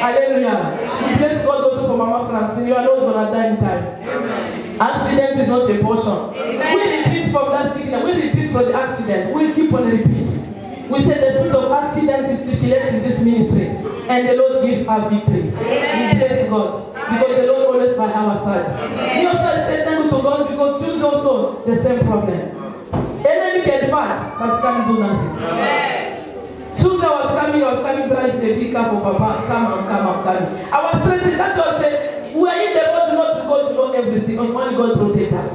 Hallelujah. We bless God also for Mama Francine. You are those on a dying time. Accident is not a portion. We retreat from that sickness. We retreat from the accident. We keep on repeat. We say the spirit of accident is circulating in this ministry. And the Lord gives our victory. We bless God. Because the Lord always by our side. He also said thank you to God because Tuesday also the same problem. Enemy can fight, but can't do nothing. Tuesday I was coming driving the big car for Papa. Come on. I was stressing. That's what I said. We are in the road not to go to know everything. Because only God protect us.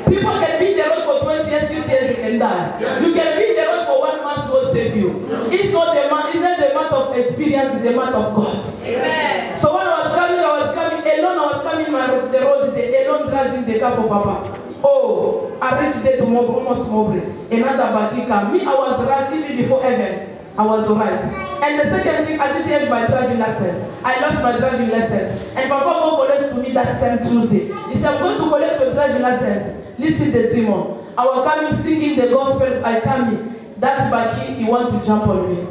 People can be in the road for 20 years, 50 years, they can die. You can be in the road for 1 month, God save you. It's not the man, it's not the matter of experience, it's a matter of God. Amen. So when I was coming alone, I was coming the road, alone driving the car for Papa. Oh, I reached there to almost Mowbray. Another Bakika. Me, I was right even before heaven. I was right. And the second thing, I didn't have my driving license. I lost my driving license. And Papa go collect to me that same Tuesday. He said, I'm going to collect your driving license. Listen the demon. I was coming singing the gospel. I come in. That's Baki. He want to jump on me.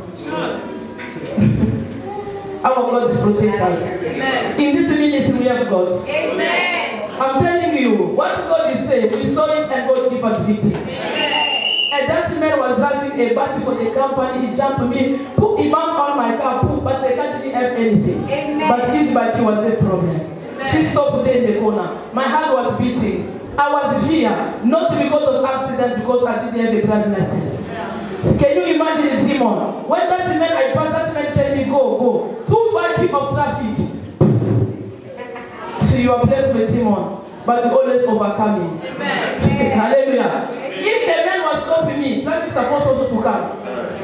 Our God is protect us. In this ministry we have God. Amen. I'm telling you, what God is saying, we saw it and God give us victory. And that man was driving a battery for the company. He jumped me, put him on my car, but they can't even have anything. Amen. But his battery was a problem. Amen. She stopped there in the corner. My heart was beating. I was here, not because of accident, because I didn't have a driving license. Can you imagine the demon? When that man I passed, that man tell me go. 2 battery of traffic. So you are playing with demon, but you always overcoming. Hallelujah. If the man was stopping me, traffic is supposed also to come.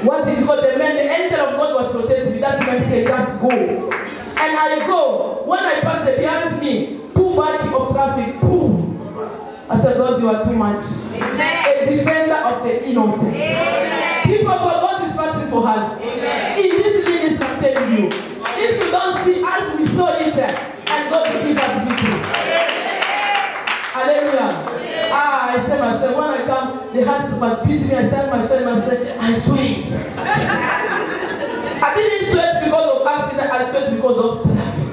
What is because the angel of God was protecting me. That man said, just go. And I go. When I pass the behind me, 2 battery of traffic, boom. I said, God, you are too much. Amen. A defender of the innocent. Amen. People of God is fighting for us. Amen. In this ministry, I'm telling you, if you don't see us, we saw it, and God will give us victory. Hallelujah. I said myself, when I come, the hands must beat me. I stand my friend and say, I sweat. I didn't sweat because of accident, I sweat because of traffic.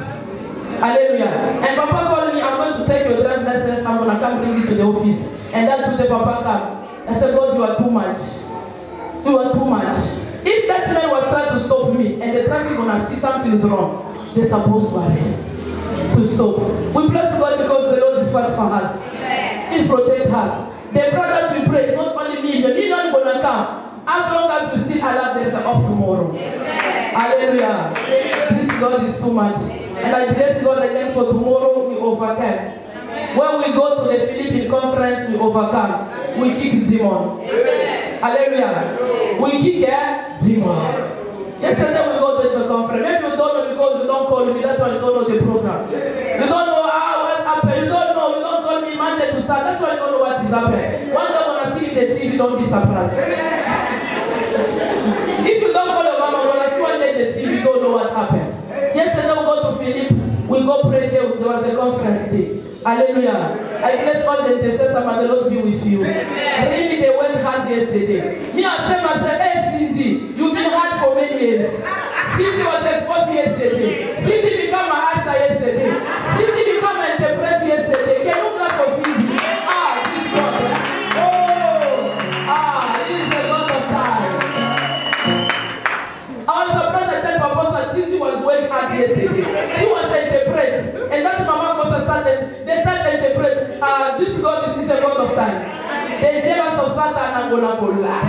Hallelujah. And Papa called me, I'm going to take your driving license, I'm going to come bring it to the office. And that's what the Papa came. I said, God, you are too much. You are too much. If that man was trying to stop me and the traffic going to see something is wrong, they're supposed to arrest. To stop. We bless God because the Lord is fighting for us. He protects us. The brothers we pray, it's not only me, the million going to come. As long as we still allow there's an up tomorrow. Hallelujah. This God is too much. And I bless God again for tomorrow we overcome. When we go to the Philippine conference, we overcome. We kick demon. Hallelujah. We kick demon. Yesterday we go to the conference. Maybe you don't know because you don't call me. That's why you don't know the program. You don't know what happened. You don't know. You don't call me Monday to Saturday. That's why you don't know what is happening. One day when I see you in the TV, don't be surprised. If you don't call your mama, when I see one day in the TV, you don't know what happened. Yesterday we go to Philip. We go pray there. There was a conference day. Hallelujah. I bless all the intercessors and the Lord be with you. Really, they went hard yesterday. Me and Sam, I said, hey, Cindy, you've been hard for many years. Cindy was exposed yesterday. Cindy became an usher yesterday. Cindy became an interpreter yesterday. Can you clap for Cindy? This God. This is the God of time. I was surprised I tell Papa that Cindy was working hard yesterday. She was an interpreter. And that's Mama Costa started. They started to interpret. This God is a God of time. They're jealous of Satan and gonna go laugh.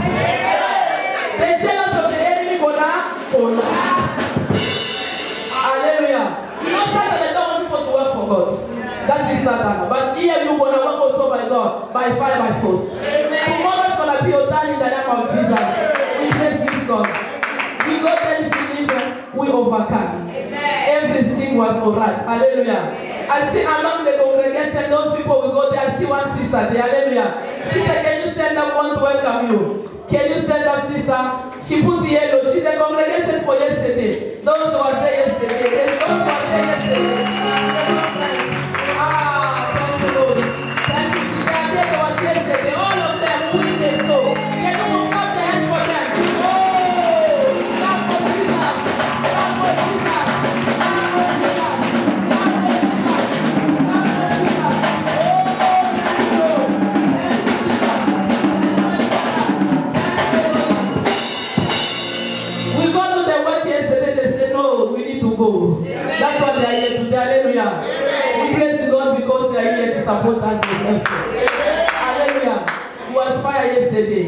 They're jealous of the enemy gonna go laugh. Hallelujah. You know Satan, they don't want people to work for God. That is Satan. But here you gonna work also by God, by fire, by force. Tomorrow is gonna be your time in the name of Jesus. We bless this God. We go there and believe we overcome. Everything was alright. Hallelujah. I see among the congregation, those people will go there. I see one sister there. Hallelujah. Sister, can you stand up? I want to welcome you. Can you stand up, sister? She puts yellow. She's a congregation for yesterday. Those who were there yesterday. Those who were there yesterday. Thank you, Lord. Thank you. They are there who was yesterday. All of them who in the soul. Can you move up the hand for them? Oh! Clap for Jesus. Clap for Jesus. go. That's what they are here today. Hallelujah. We praise God because they are here to support us with also. Hallelujah. You was fire yesterday.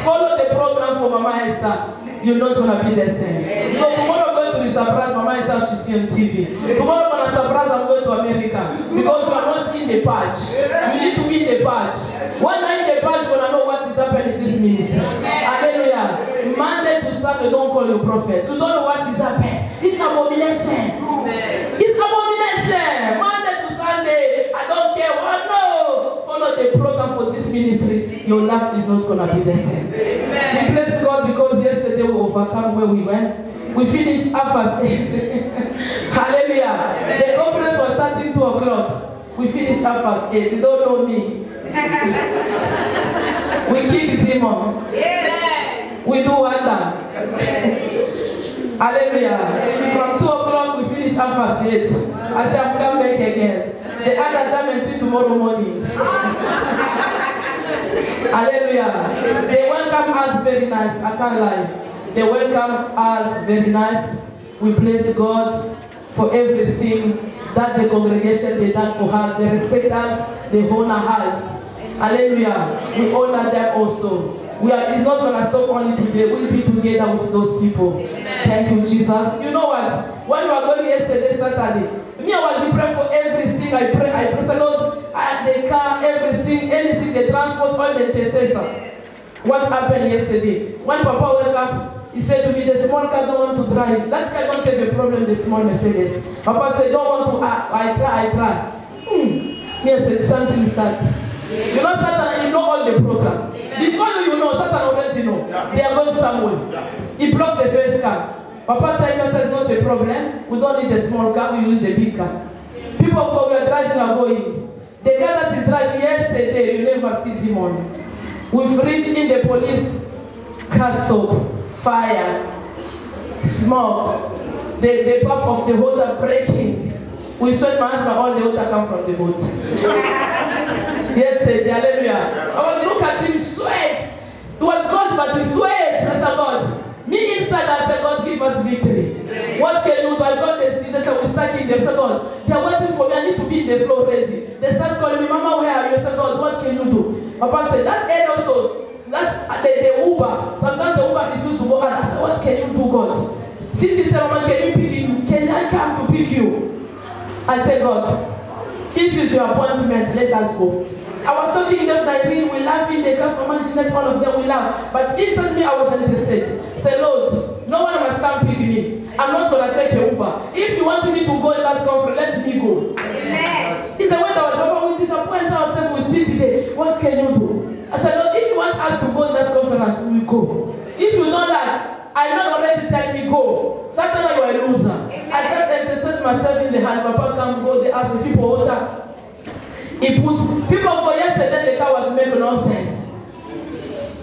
Follow the program for Mama Esther. You're not going to be the same. So tomorrow I'm going to be surprised. Mama Esther, she's on TV. Tomorrow when I'm surprised, I'm going to America. Because you are not in the patch. You need to be in the patch. When I'm in the patch, when I know what is happening in this ministry. Hallelujah. Monday to Sunday, don't call your prophet. You don't know what is happening. It's abomination. It's abomination. Monday to Sunday, I don't care what. No. Follow the program for this ministry. Your life is not going to be the same. Amen. We bless God because yesterday we overcome where we went. We finished up at 8. Hallelujah. Amen. The conference was starting 2 o'clock. We finished up at 8. You don't know me. We kick demon. Yes. We do wonder. Hallelujah. From 2 o'clock we finish up at 8. I shall come back again. The other time until tomorrow morning. Hallelujah. They welcome us very nice. I can't lie. They welcome us very nice. We bless God for everything that the congregation they done for us. They respect us. They honor us. Hallelujah. We honor them also. It's not going to stop only today. We'll be together with those people. Thank you, Jesus. You know what? When we were going yesterday, Saturday, me, I was praying for everything. I pray the Lord, the car, everything, anything, the transport, all the intercessor. What happened yesterday? When Papa woke up, he said to me, the small car don't want to drive. That guy don't have a problem, the small Mercedes. Papa said, don't want to, I try. Me, I said, something is that. You know Satan, you know all the program. Before you know, Satan already know. They are going somewhere. He blocked the first car. Papa Tiger says it's not a problem. We don't need a small car, we use a big car. People who are driving are going. The guy that is driving yesterday, you never see him on. We've reached in the police car stop, fire, smoke, the pump of the water breaking. We saw my husband, all the water come from the boat. Yesterday, hallelujah. I was looking at him, sweat. It was God, but he sweat. I said, God. Me inside, I said, God, give us victory. What can you do? I got the seed. They said, we're stuck in them. I said, God, they're waiting for me. I need to be in the floor ready. They start calling me, Mama, where are you? I said, God, what can you do? Papa said, that's it also. That's the Uber. Sometimes the Uber refuses to go out. I said, what can you do, God? Cindy said, Mama, can you pick you? Can I come to pick you? I said, God, if it's your appointment, let us go. I was talking to them like we laughing, they come from Manchester, all of them we laugh. But inside me, I was interested. Say, Lord, no one must come pick me. I'm not going to take a Uber. If you want me to go in that conference, let me go. Amen. It's the way that was we disappoint ourselves, we sit today. What can you do? I said, Lord, if you want us to go in that conference, we go. If you don't like, I know already tell me go. Saturday you are a loser. Amen. I started to set myself in the hand. Papa can go, they ask the people water. He puts people for yesterday, the car was making nonsense.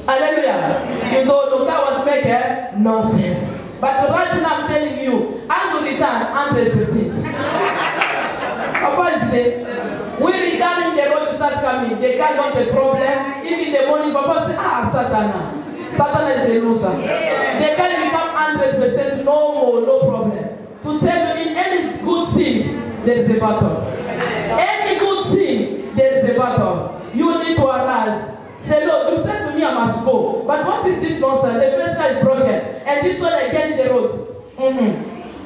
Hallelujah. You know, the car was making nonsense. But right now I'm telling you, as we return 100%. Papa is there. We return in the road to start coming. The car got a problem. Even in the morning, Papa said, Satan. Satan is a loser. They can become 100%, no more, no problem. To tell you in any good thing, there is a battle. Any good thing, there is a battle. You need to arise. Say, Lord, you said to me I must go. But what is this nonsense? The first car is broken. And this one again in the road.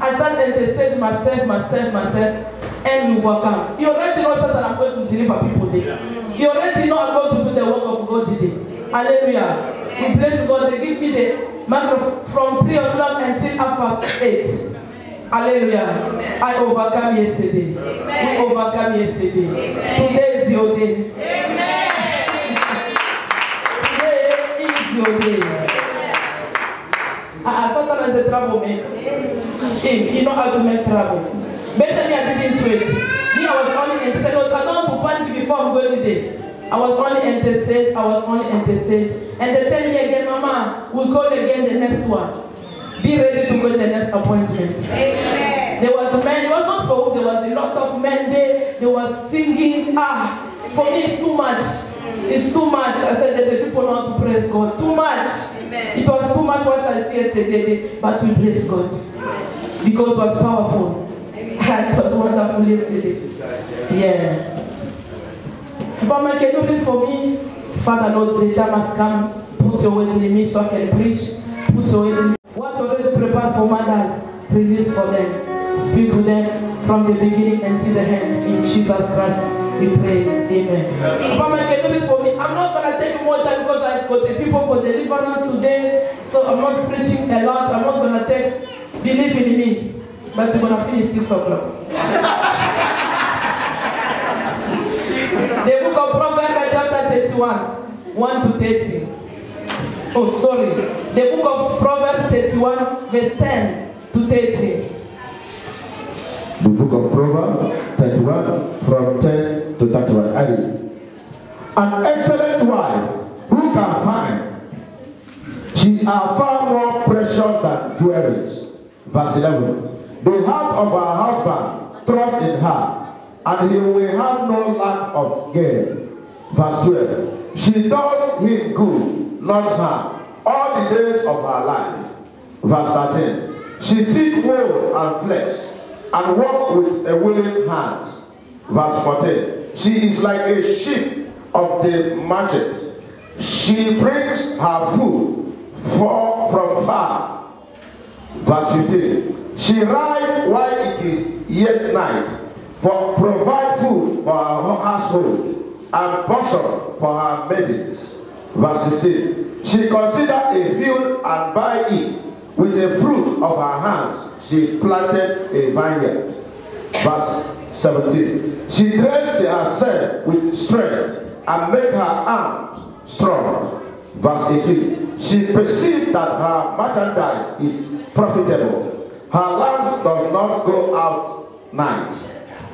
I started to say myself. And you walk out. You already know that I'm going to deliver people there. You already know I'm going to do the work of God today. Hallelujah. We bless God. They give me the microphone from 3 o'clock until 8:30. Hallelujah. Amen. I overcome yesterday. Amen. We overcome yesterday. Amen. Today is your day. Amen. Today is your day. Satan is a troublemaker. You know how to make trouble. Better me, I didn't sweat. Me, I was only interested. I don't want to panic before I'm going today. I was only interested. And they tell me again, Mama, we'll go again the next one. Be ready to go to the next appointment. Amen. There was men, it was not for who, there was a lot of men there. They were singing. For me it's too much. It's too much. I said there's a people not to praise God. Too much. Amen. It was too much what I see yesterday, but we bless God. because it was powerful. And it was wonderfully yesterday. Yeah. Mama, can you please for me? Father, Lord, the time has come. Put your words in me so I can preach. Put your words in me. What already prepared for mothers, release for them. Speak to them from the beginning until the end. In Jesus Christ, we pray. Amen. Mama, can you please for me? I'm not going to take more time because I've got the people for deliverance today. So I'm not preaching a lot. I'm not going to take, believe in me. But we're going to finish 6 o'clock. The book of Proverbs, chapter 31, 1 to 30. Oh, sorry. The book of Proverbs 31, verse 10 to 30. The book of Proverbs 31, from 10 to 31. I read. An excellent wife, who can find? She is far more precious than jewelry. Verse 11. The heart of her husband trusts in her, and he will have no lack of gain. Verse 12. She does him good, not harm, all the days of her life. Verse 13. She seeks wool and flesh, and walks with a willing hand. Verse 14. She is like a sheep of the market. She brings her food from far. Verse 15. She rises while it is yet night, for provide food for her household, and bosom for her maidens. Verse 16. She considered a field and buy it. With the fruit of her hands, she planted a vineyard. Verse 17. She dressed herself with strength and made her arms strong. Verse 18. She perceived that her merchandise is profitable. Her lamp does not go out night.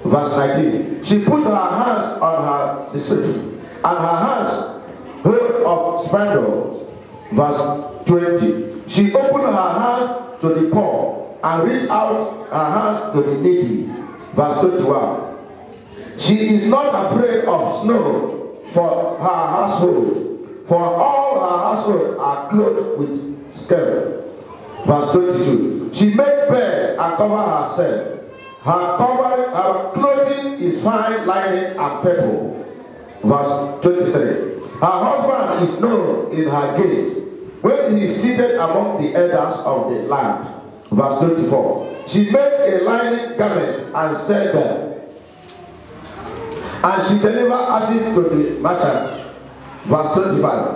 Verse 19. She put her hands on her decision, and her hands hold of spindle. Verse 20. She opened her hands to the poor, and reached out her hands to the needy. Verse 21. She is not afraid of snow for her household, for all her household are clothed with scale. Verse 22. She made bed and cover herself. Her clothing is fine lining and purple. Verse 23. Her husband is known in her gates, when he is seated among the elders of the land. Verse 24. She made a lining garment and set them, and she delivered ashes to the merchant. Verse 25.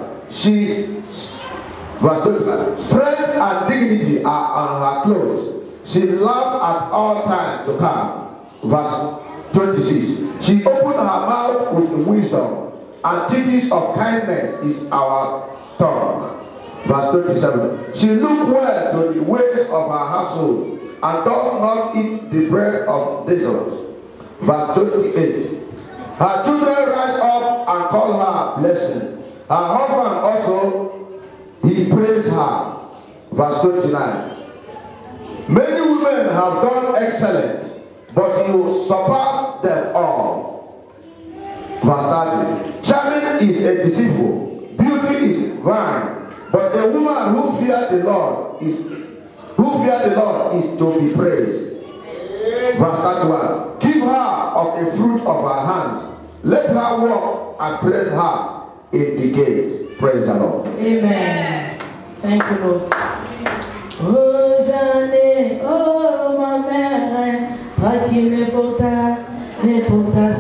Verse 25. Strength and dignity are on her clothes. She laughed at all times to come. Verse 26. She opened her mouth with wisdom, and teachings of kindness is our tongue. Verse 27. She looked well to the ways of her household, and does not eat the bread of desert. Verse 28. Her children rise up and call her blessing. Her husband also, he praised her. Verse 29. Many women have done excellent, but you surpass them all. Verse 30. Charming is a deceitful, beauty is vain, but a woman who fears the Lord is to be praised. Verse 31. Give her of the fruit of her hands. Let her walk and praise her in the gates. Praise the Lord. Amen. Thank you, Lord. Oh, Jeanne, oh, ma mère, toi qui me portas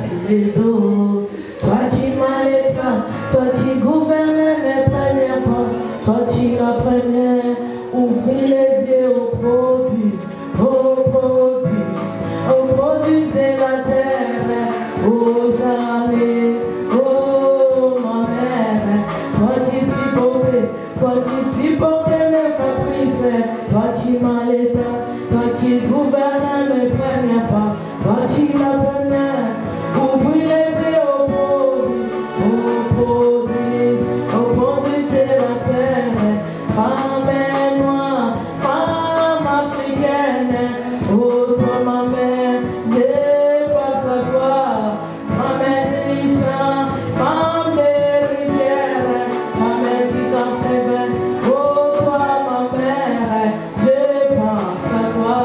sur les dos, toi qui m'arrêtas, toi qui gouvernes les premiers pas, toi qui la première, ouvris les yeux aux produits de la terre. Oh, Jeanne, oh, ma mère, toi qui supportes mes caprices, toi qui m'arrêtas, toi qui gouvernes mes premiers pas, toi qui la première, ouvris les yeux aux produits de la terre. Femme noire, femme africaine, oh toi ma mère, j'ai face à toi, ma mère des champs, femme des rivières, ma mère du café vert, oh toi ma mère, je pense à toi.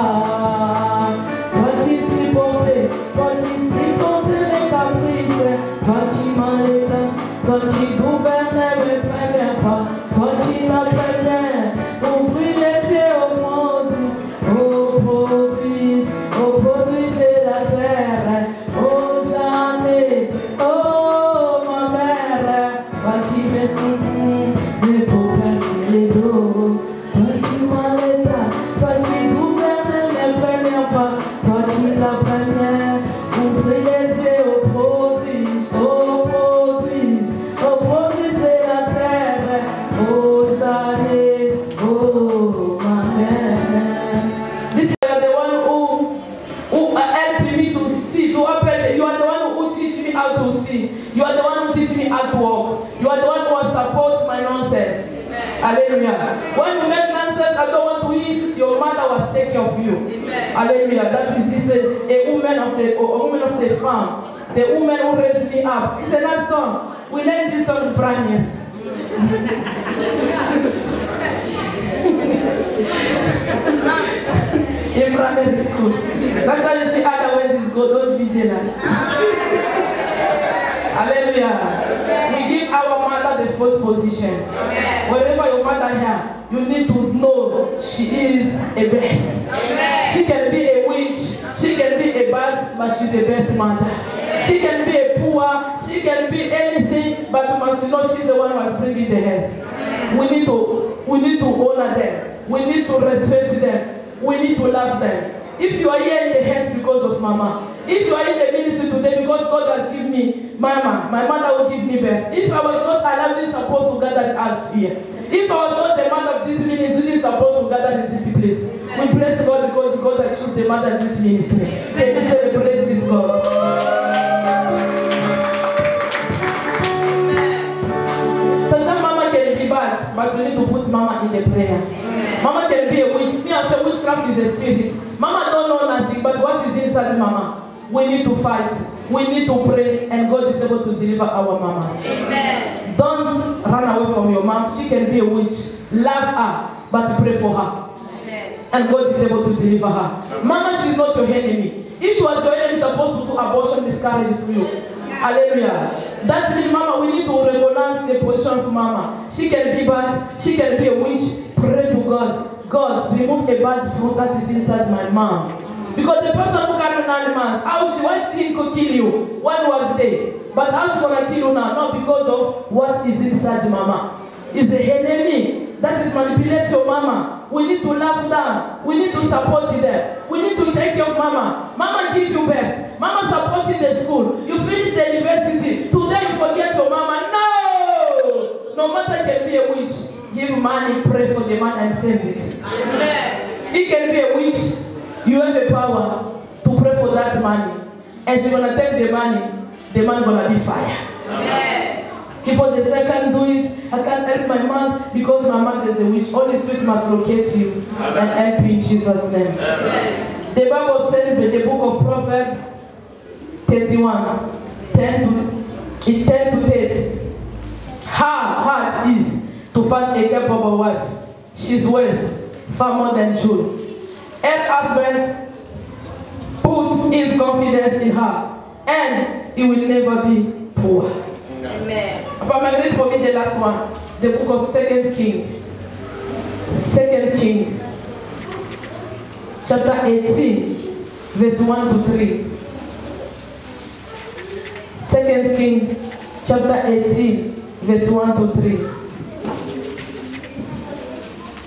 has taken care of you. Amen. Hallelujah. That is this a woman of the farm. The woman who raised me up. It's a nice song. We learned this song in primary. In primary school. That's why you see other ways is good. Don't be jealous. Hallelujah. We give our mother the first position. Wherever your mother here, you need to know she is a best. She can be a witch. She can be a bad, but she's the best mother. She can be a poor. She can be anything, but you must know she's the one who is bringing the head. We need to honor them. We need to respect them. We need to love them. If you are here in the hands because of Mama, if you are in the ministry today because God has given me Mama, my mother will give me birth. If I was not allowed, supposed to gather the atmosphere. If I was not the man of this ministry, supposed to gather in this place. We bless God because God has chosen the man of this ministry. Let me celebrate this God. Sometimes Mama can be bad, but we need to put Mama in the prayer. Mama can be a witch. Me, I say witchcraft is a spirit. Mama don't know nothing, but what is inside Mama? We need to fight. We need to pray, and God is able to deliver our mamas. Amen. Don't run away from your mom. She can be a witch. Love her, but pray for her. Amen. And God is able to deliver her. Mama, she's not your enemy. If she was your enemy, she's supposed to do abortion, discourage to you. Hallelujah. That's means, Mama, we need to recognize the position of Mama. She can be bad. She can be a witch. Pray to God. God, remove a bad fruit that is inside my mom. Because the person who carried 9 months, why she didn't kill you? When was there? But how she gonna kill you now? Not because of what is inside Mama. It's the enemy that is manipulating your Mama. We need to love them. We need to support them. We need to take care of Mama. Mama gives you birth. Mama supporting the school. You finish the university. Today you forget your Mama. No! No matter can be a witch. Give money, pray for the man and send it. Amen. It can be a witch. You have the power to pray for that money. And she's going to take the money. The man going to be fired. Amen. People, they say, I can't do it. I can't help my man because my man is a witch. Holy Spirit must locate you and help you in Jesus' name. Amen. The Bible says in the book of Proverbs 31, 10 to 30. Her heart is to find a capable wife. She's worth far more than jewel. Her husband puts his confidence in her, and he will never be poor. Amen. But my read for me the last one, the book of 2 Kings. 2 Kings, chapter 18, verse 1 to 3. 2 Kings, chapter 18, verse 1 to 3.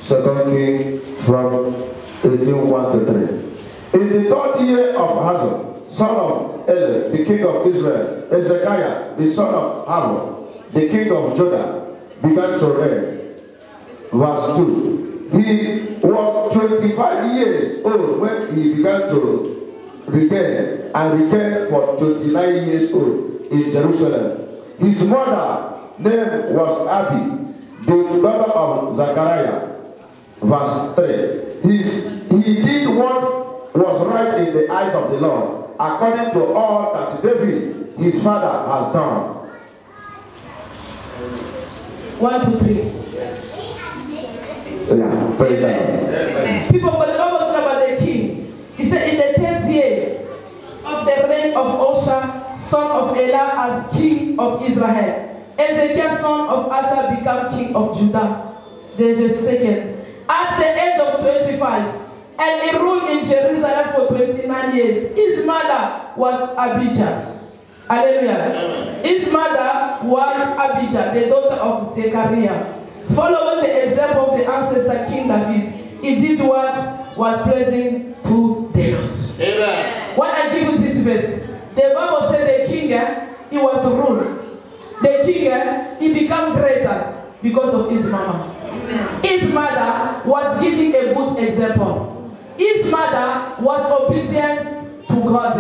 2 Kings from 18:1 to 3. In the 3rd year of Hazor, son of Eli, the king of Israel, Hezekiah, the son of Ahab, the king of Judah, began to reign. Verse 2. He was 25 years old when he began to reign, and reigned for 29 years old in Jerusalem. His mother name was Abi, the daughter of Zechariah. Verse 3. He did what was right in the eyes of the Lord, according to all that David, his father, has done. 1 to 3. Yeah, praise God. People, but the Bible said about the king. He said, in the 10th year of the reign of Osha, son of Elah, as king of Israel, Ezekiel, son of Asa, became king of Judah. The second. At the age of 25, and he ruled in Jerusalem for 29 years. His mother was Abijah. Hallelujah. His mother was Abijah, the daughter of Zechariah. Following the example of the ancestor King David, he did what was pleasing to the Lord. Amen. When I give you this verse, the Bible said the king, he was ruled. The king, he became greater because of his mama. His mother was giving a good example. His mother was obedient to God.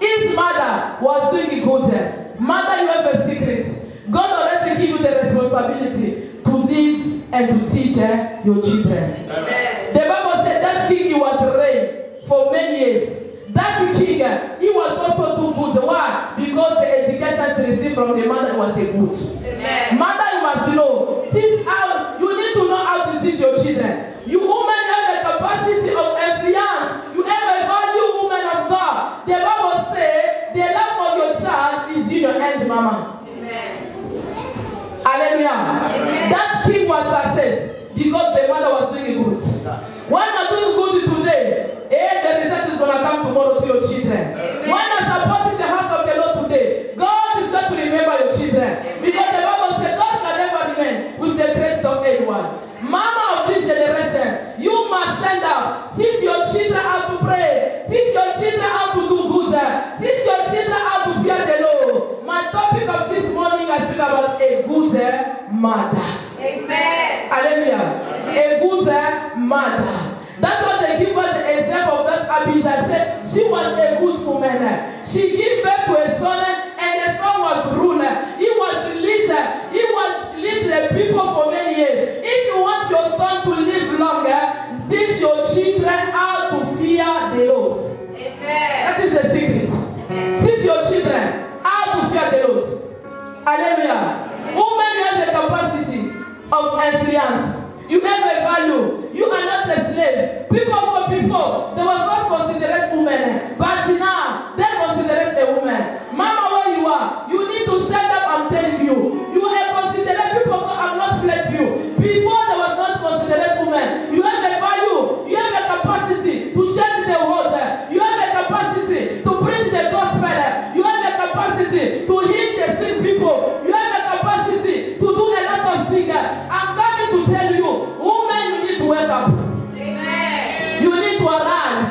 His mother was doing a good. Mother, you have a secret. God already give you the responsibility to teach and to teach your children. Amen. The Bible said that That king, he was reigned for many years. That king, he was also too good. Why? Because the education she received from the mother was a good. Amen. Mother, you must know. Teach how. You need to know how to teach your children. You women have the capacity of influence. You have a value, woman of God. The Bible says the love of your child is in your hands, Mama. Amen. Hallelujah. Amen. That king was success because the mother was doing good. When you're doing good today, the result is going to come tomorrow to your children. Amen. When you're supporting the house of the Lord today, God is going to remember your children. Amen. Because the Bible says God can never remain with the grace of anyone. Mama of this generation, you must stand up. Teach your children how to pray. Teach your children how to do good. Teach your children how to fear the Lord. My topic of this morning I speak about a good mother. Amen. Hallelujah. A good mother. That's what they give us the example of that Abijah said. She was a good woman. She gave birth to a son, and the son was ruler. He was leader. He was lead the people for many years. If you want your son to live longer, teach your children how to fear the Lord. Amen. That is the secret. Teach your children how to fear the Lord. Hallelujah. Women have the capacity of influence. You have a value. You are not a slave. People for before, they were not considered women. But now, they consider a woman. Mama, where you are, you need to stand up. I'm telling you. You are considered people who have not fled you. Before, they were not considered women. You have a value. You have a capacity to change the world. You have a capacity to preach the gospel. You have a capacity to heal the sick people. You have a capacity to do a lot of things. I'm coming to tell you, women, you need to wake up. Amen. You need to arise.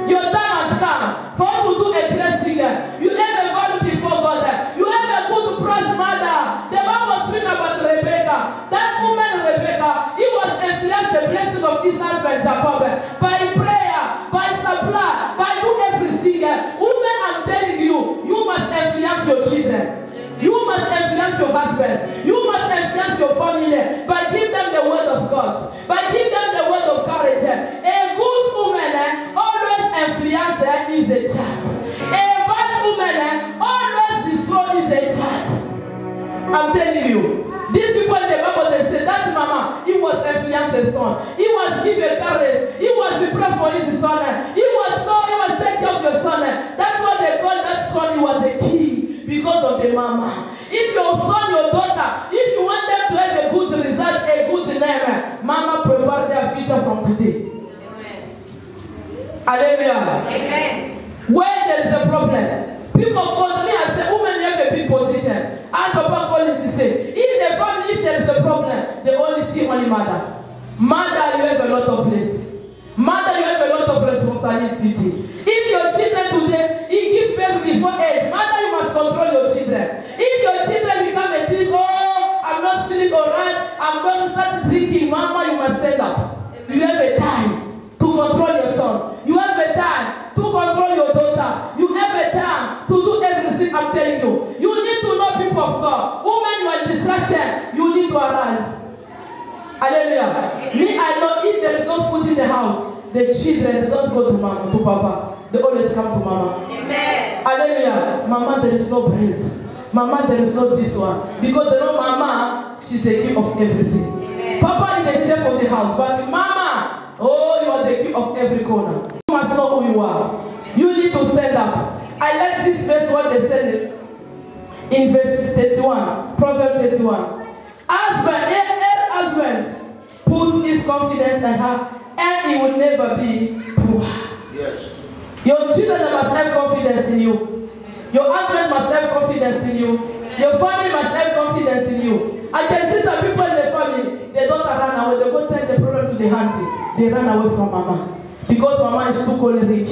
Your time has come for you to do a great thing. You have a value before God. You have a good prosperous mother. The Bible speaks about Rebecca. That woman Rebecca, he was influenced the blessing of his husband Jacob by prayer, by supply, by do everything. Women, I'm telling you, you must influence your children. You must influence your husband. You must influence your family by giving them the word of God. By giving them the word of courage. A good woman always influences is a child. A bad woman always destroys a child. I'm telling you. These people in the Bible, they say, that mama, he was influencing his son. He was giving courage. He was praying for his son. He was taking care of your son. That's what they call that son. He was a king. Because of the mama. If your son, your daughter, if you want them to have a good result, a good name, mama prepare their future from today. Amen. Hallelujah. Amen. Where there is a problem, people call me and say, women have a big position. As Papa Collins say, if the family, if there is a problem, they only see only mother. Mother, you have a lot of place. Mother, you have a lot of responsibility. If your children today, he gives birth before age, mother, you must control your children. If your children become a thief, oh, I'm not feeling alright, I'm going to start drinking, mama, you must stand up. You have a time to control your son. You have a time to control your daughter. You have a time to do everything I'm telling you. You need to know people of God. Women, you are distraction. You need to arise. Hallelujah. Me, I know if there is no food in the house, the children, they don't go to mama, to papa. They always come to mama. Yes. Hallelujah. Mama, there is no bread. Mama, there is no this one. Because they know mama, she's the king of everything. Amen. Papa is the chef of the house. But mama, oh, you are the king of every corner. You must know who you are. You need to stand up. I like this verse, what they said in verse 31. Proverbs 31. Husband put his confidence in her, and he will never be poor. Yes. Your children must have confidence in you. Your husband must have confidence in you. Your family must have confidence in you. I can see some people in the family, they don't run away. They go take the problem to the auntie. They run away from mama. Because mama is too choleric.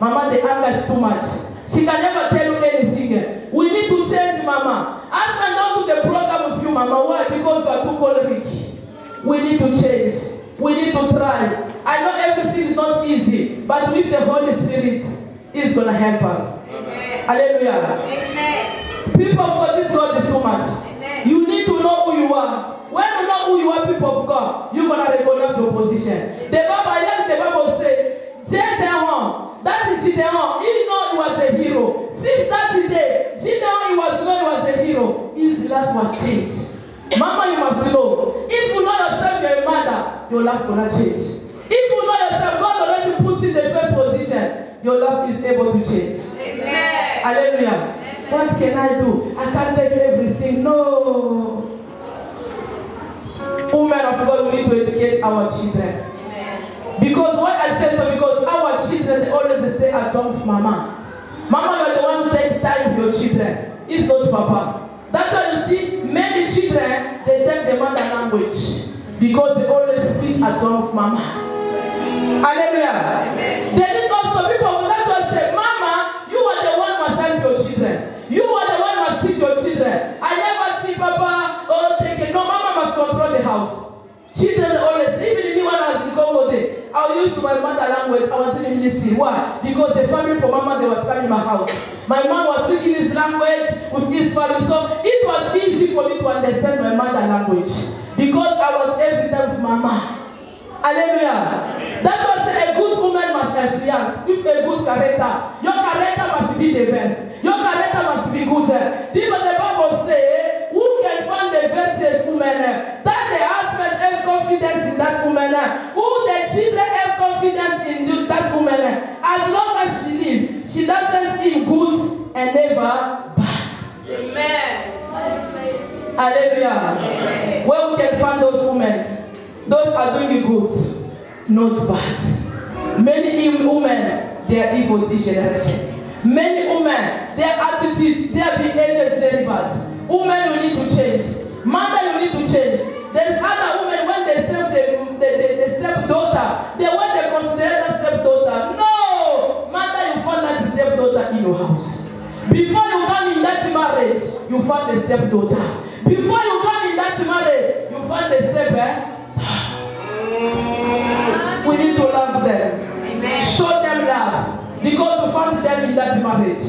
Mama, the anger is too much. She can never tell you anything. We need to change mama. Husband, don't do the program with you, mama. Why? Because you are too choleric. We need to change. We need to try. I know everything is not easy, but with the Holy Spirit, it's going to help us. Amen. Hallelujah. Amen. People for this world is so much. Amen. You need to know who you are. When you know know who you are, people of God, you're going to recognize your position. The Bible says, Gideon, that is Gideon, he know he was a hero. Since that day, Gideon, he was a hero. His life was changed. Mama, you must know. If you know yourself, you're a mother, your life will not change. If you know yourself, God already put in the first position, your life is able to change. Amen. Hallelujah. Amen. What can I do? I can't take everything. No. Women of God, we need to educate our children. Amen. Because why I say so, because our children, they always stay at home with mama. Mama, you're the one to take time with your children. It's not papa. That's why you see many children, they take the mother language because they always sit at home with mama. Hallelujah. Amen. They need also people, that's why I say, Mama, you are the one must help your children. You are the one must teach your children. I never see Papa, take it. No, Mama must control the house. Children always, even me when I was in Congo, I was used to my mother language. I was in listen. Why? Because the family for Mama, they was coming in my house. My mom was speaking his language with his family, so it was easy for me to understand my mother language because I was every time with Mama. Hallelujah. That was a good woman must influence with a good character. Your character must be the best. Your character must be good. Because the Bible says, who can find the best woman? That the husband have confidence in that woman. Who the children have confidence in that woman. As long as she lives, she doesn't see good and never bad. Amen. Hallelujah. Amen. Where we can find those women? Those are doing good, not bad. Many women, they are evil this generation. Many women, their attitudes, their behavior is very bad. Women, we need to change. Mother, you need to change. There is other women when they step the stepdaughter, they want to consider that stepdaughter. No! Mother, you find that stepdaughter in your house. Before you come in that marriage, you find the stepdaughter. Before you come in that marriage, you find the step. We need to love them. Amen. Show them love. Because we found them in that marriage.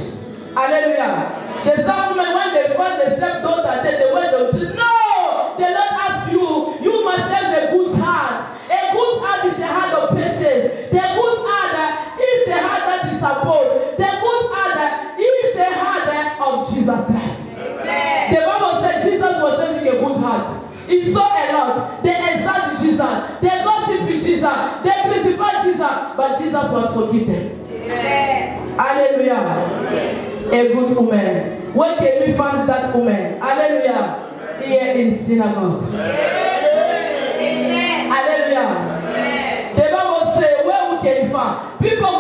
Hallelujah. There's some women when they find the stepdaughter, they went to no! They don't ask you. You must have a good heart. A good heart is a heart of patience. The good heart is the heart that is support. The good heart is the heart of Jesus Christ. Amen. The Bible said Jesus was having a good heart. He saw a lot. They exalted Jesus. They gossiped with Jesus. They crucified Jesus. But Jesus was forgiven. Amen. Hallelujah. Amen. A good woman. Where can we find that woman? Hallelujah. Here in synagogue. Amen. Hallelujah. Amen. The Bible says where we can find people. A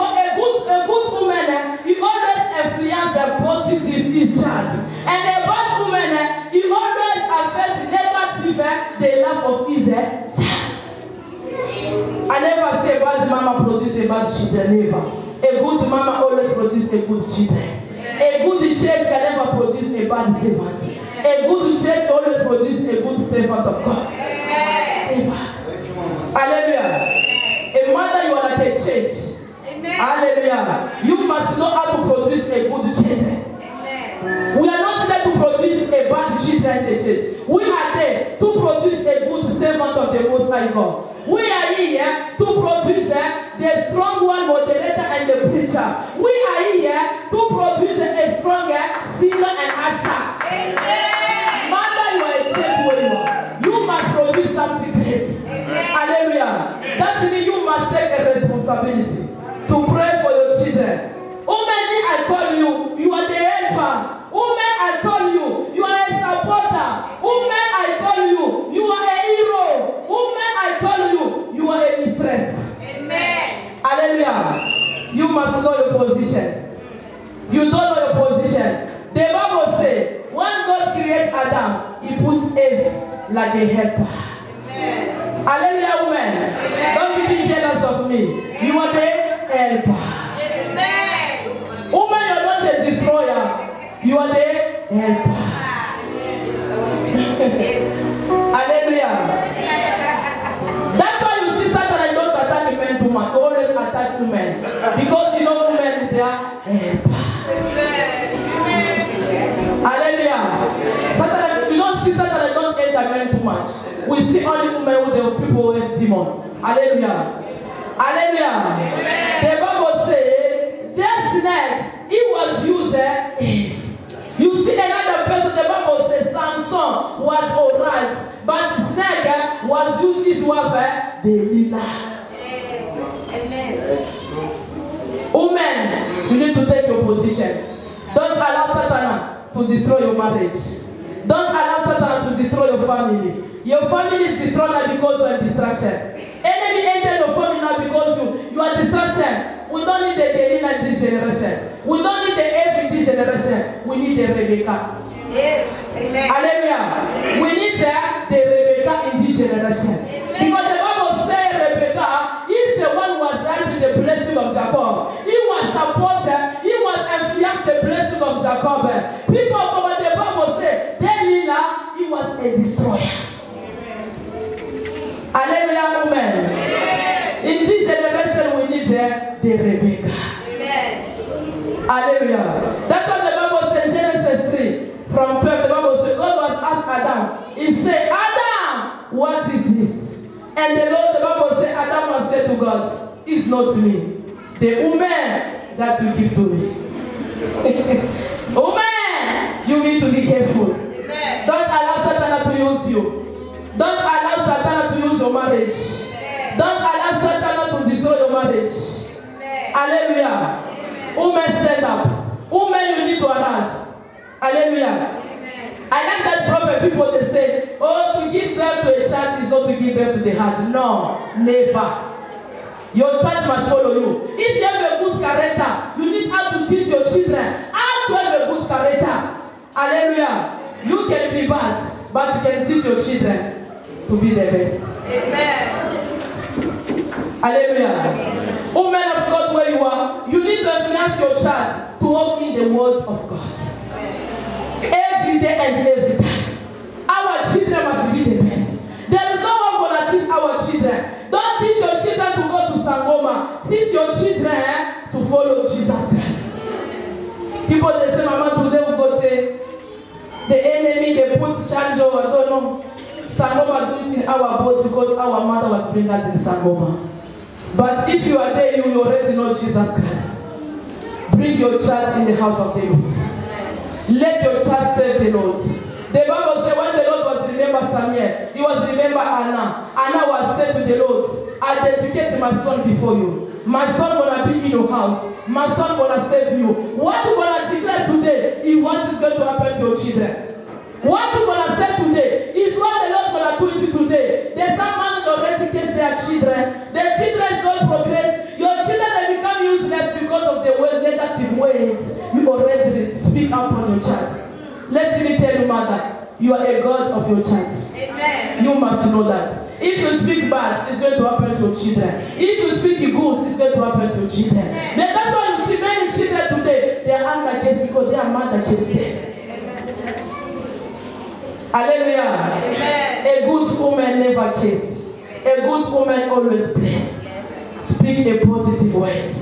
good woman, he always influences a positive discharge. And a bad woman, he always affects negative the life of his child. I never say bad mama produce a bad children, never. A good mama always produces a good children. A good church can never produce a bad servant. A good church always produces a good servant of God. Hallelujah. A mother, you are like a church. Hallelujah. You must know how to produce a good children. We are not there to produce a bad children in the church. We are there to produce a good servant of the Most High God. We are here to produce the strong one, moderator, and the preacher. We are here to produce a stronger singer and usher. Amen. Mother, you are a church warrior. You must produce something great. Hallelujah. That means you must take a responsibility to pray for your children. Women, I call you, you are the helper. Women, I call you, you are a supporter. Women, I call you, you are a hero. Women, I call you, you are a mistress. Amen. Hallelujah. You must know your position. You don't know your position. The Bible says, when God creates Adam, he puts Eve like a helper. Amen. Hallelujah, women. Amen. Don't be jealous of me. You are the helper. Amen. Woman, you are not a destroyer. You are the helper. Hallelujah. That's why you see Satan, I don't attack men too much. Always attack women. Because you know women is their helper. Hallelujah. Satan, you don't see Satan, I don't hate men too much. We see only women with the people with demon. Hallelujah. Hallelujah. The Bible says, that snake, it was used. You see another person, the Bible says Samson was alright, but the snake was used his weapon, Delilah. Amen. Women, you need to take your position. Don't allow Satan to destroy your marriage. Don't allow Satan to destroy your family. Your family is destroyed now because you are distraction. Enemy entered your family now because you are distraction. We don't need the Delilah in this generation. We don't need the Eve in this generation. We need the Rebecca. Yes. Amen. Hallelujah. We need the Rebecca in this generation. Amen. Because the Bible says Rebecca is the one who was helping the blessing of Jacob. He was supported. He was influenced the blessing of Jacob. People over the Bible say Delilah, he was a destroyer. Hallelujah, amen. In this generation, we need the Rebecca. Amen. Hallelujah. That's what the Bible says in Genesis 3, from 12. The Bible says, God was asked Adam. He said, Adam, what is this? And the Bible says, Adam was said to God, it's not me. The woman that you give to me. Woman, you need to be careful. Amen. Don't allow Satan to use you. Don't allow Satan to use your marriage. Amen. Don't allow Satan to destroy your marriage. Amen. Hallelujah. Amen. Women stand up. Women, you need to arise. Hallelujah. Amen. I like that prophet people they say, oh, to give birth to a child is not to give birth to the heart. No, never. Your child must follow you. If you have a good character, you need how to teach your children how to have a good character. Hallelujah. You can be bad, but you can teach your children to be the best. Amen. Hallelujah. Women of God, where you are, you need to influence your child to walk in the word of God. Every day and every time. Our children must be the best. There is no one going to teach our children. Don't teach your children to go to Sangoma. Teach your children to follow Jesus Christ. People they say, Mama, today we go to the enemy, they put Chanjo, I don't know. Sangoma do it in our boat because our mother was bringing us in Sangoma. But if you are there, you will already know Jesus Christ. Bring your child in the house of the Lord. Let your child serve the Lord. The Bible says when the Lord was remember Samuel, he was remember Anna. Anna was said to the Lord, I dedicate my son before you. My son gonna be in your house. My son gonna save you. What you gonna declare today is what is going to happen to your children. What you gonna say today is what the Lord gonna do to you today. There's some man already gets their children. Their children don't progress. Your children they become useless because of the negative ways you already speak out on your child. Let me tell you, mother, you are a God of your child. Amen. You must know that. If you speak bad, it's going to happen to your children. If you speak good, it's going to happen to your children. Then that's why you see many children today, they are under case because they are mother case dead. Hallelujah. Amen. A good woman never kiss. A good woman always bless. Speak a positive word.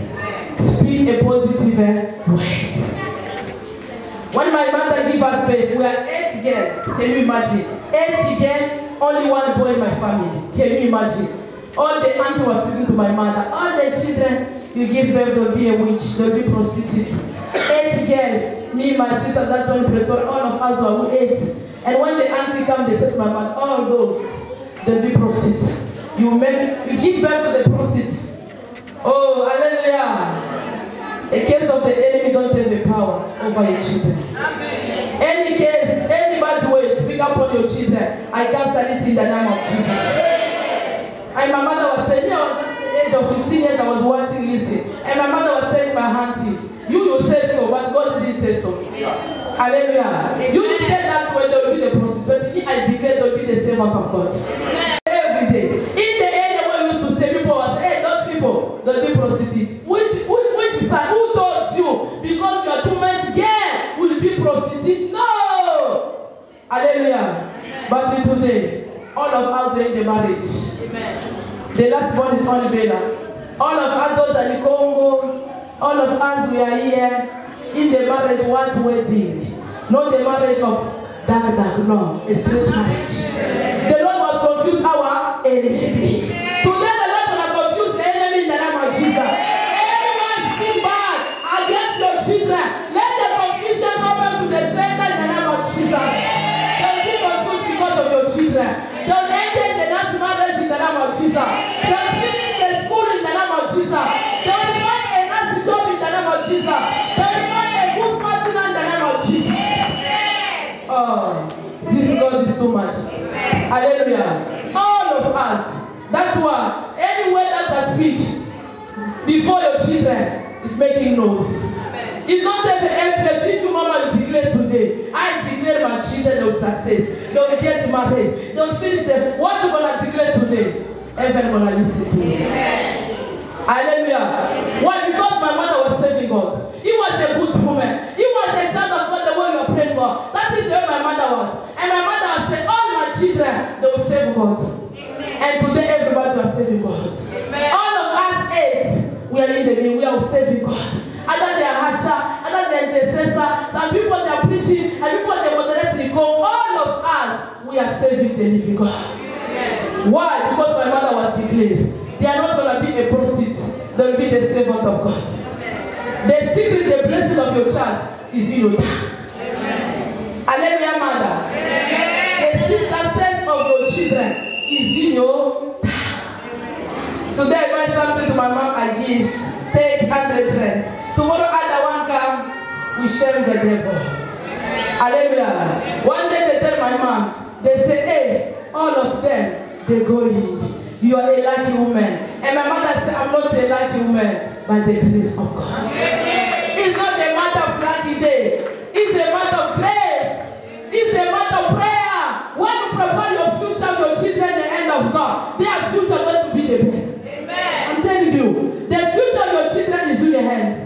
Speak a positive word. When my mother gave us birth, we are 8 girls. Can you imagine? 8 girls, only 1 boy in my family. Can you imagine? All the aunts were speaking to my mother. All the children you give birth, they'll be a witch, they'll be prostitutes. 8 girls, me, my sister, that's one Pretoria, all of us were 8. And when the auntie come, they said to my mother, all those, they'll be prostitutes. You give birth to the prostitutes. Oh, hallelujah. In case of the enemy, don't have the power over your children. Amen. Any case, any bad way, speak up on your children. I cancel it in the name of Jesus. And my mother was telling me, I was at the age of 15 years, I was watching Lizzie. And my mother was telling my auntie, you say so, but God didn't say so. Hallelujah. You didn't say that when there will be the prosperity. I declare there will be the same amount of God. Every day. In the area where we used to say, people was, hey, those people, they'll be prostitutes. Which side? Who told you? Because you are too much girl will be prostitutes? No! Hallelujah. Amen. But today, all of us are in the marriage. Amen. The last one is only Bella. All of us those are in Congo. All of us we are here in the marriage one wedding. Not the marriage of dark, no. It's straight marriage. The Lord was confuse our enemy. Today the Lord will confuse the enemy in the name of Jesus. Anyone speak bad against your children, let the confusion open to the center in the name of Jesus. Don't be confused because of your children. Don't enter the next marriage in the name of Jesus. Don't finish the school in the name of Jesus. Don't find a nice job in the name of Jesus. Don't find a good partner in the name of Jesus. Oh, this God is so much. Hallelujah. All of us. That's why any word that I speak before your children is making noise. It's not that the emphasis if your mama will declare today. I declare my children will success. They will get married. They will finish them. What you gonna declare today? Heaven gonna listen to you. Hallelujah. Why? Because my mother was serving God. He was a good woman. He was a child of God the way you are praying for. That is where my mother was. And my mother said, all my children, they will serve God. And today everybody is serving God. All of us 8, we are in the name, we are serving God. Either they are Hasha, either they are intercessor, some people they are preaching, and people they moderate the call. All of us, we are serving the living God. Why? Because my mother was declared. They are not going to be a prostitute. They will be the servant of God. The secret, the blessing of your child is in your Hallelujah, mother. The success of your children is in your. Today I buy something to my mom, I give. Take 100 rent. Tomorrow other one come, we share the devil. Hallelujah. One day they tell my mom, they say, hey, all of them, they go in. You are a lucky woman. And my mother said, I'm not a lucky woman, but the grace of God. It's not a matter of lucky day. It's a matter of grace. It's a matter of prayer. When you prepare your future, your children, the end of God, their future going to be the best. Amen. I'm telling you, the future of your children is in your hands.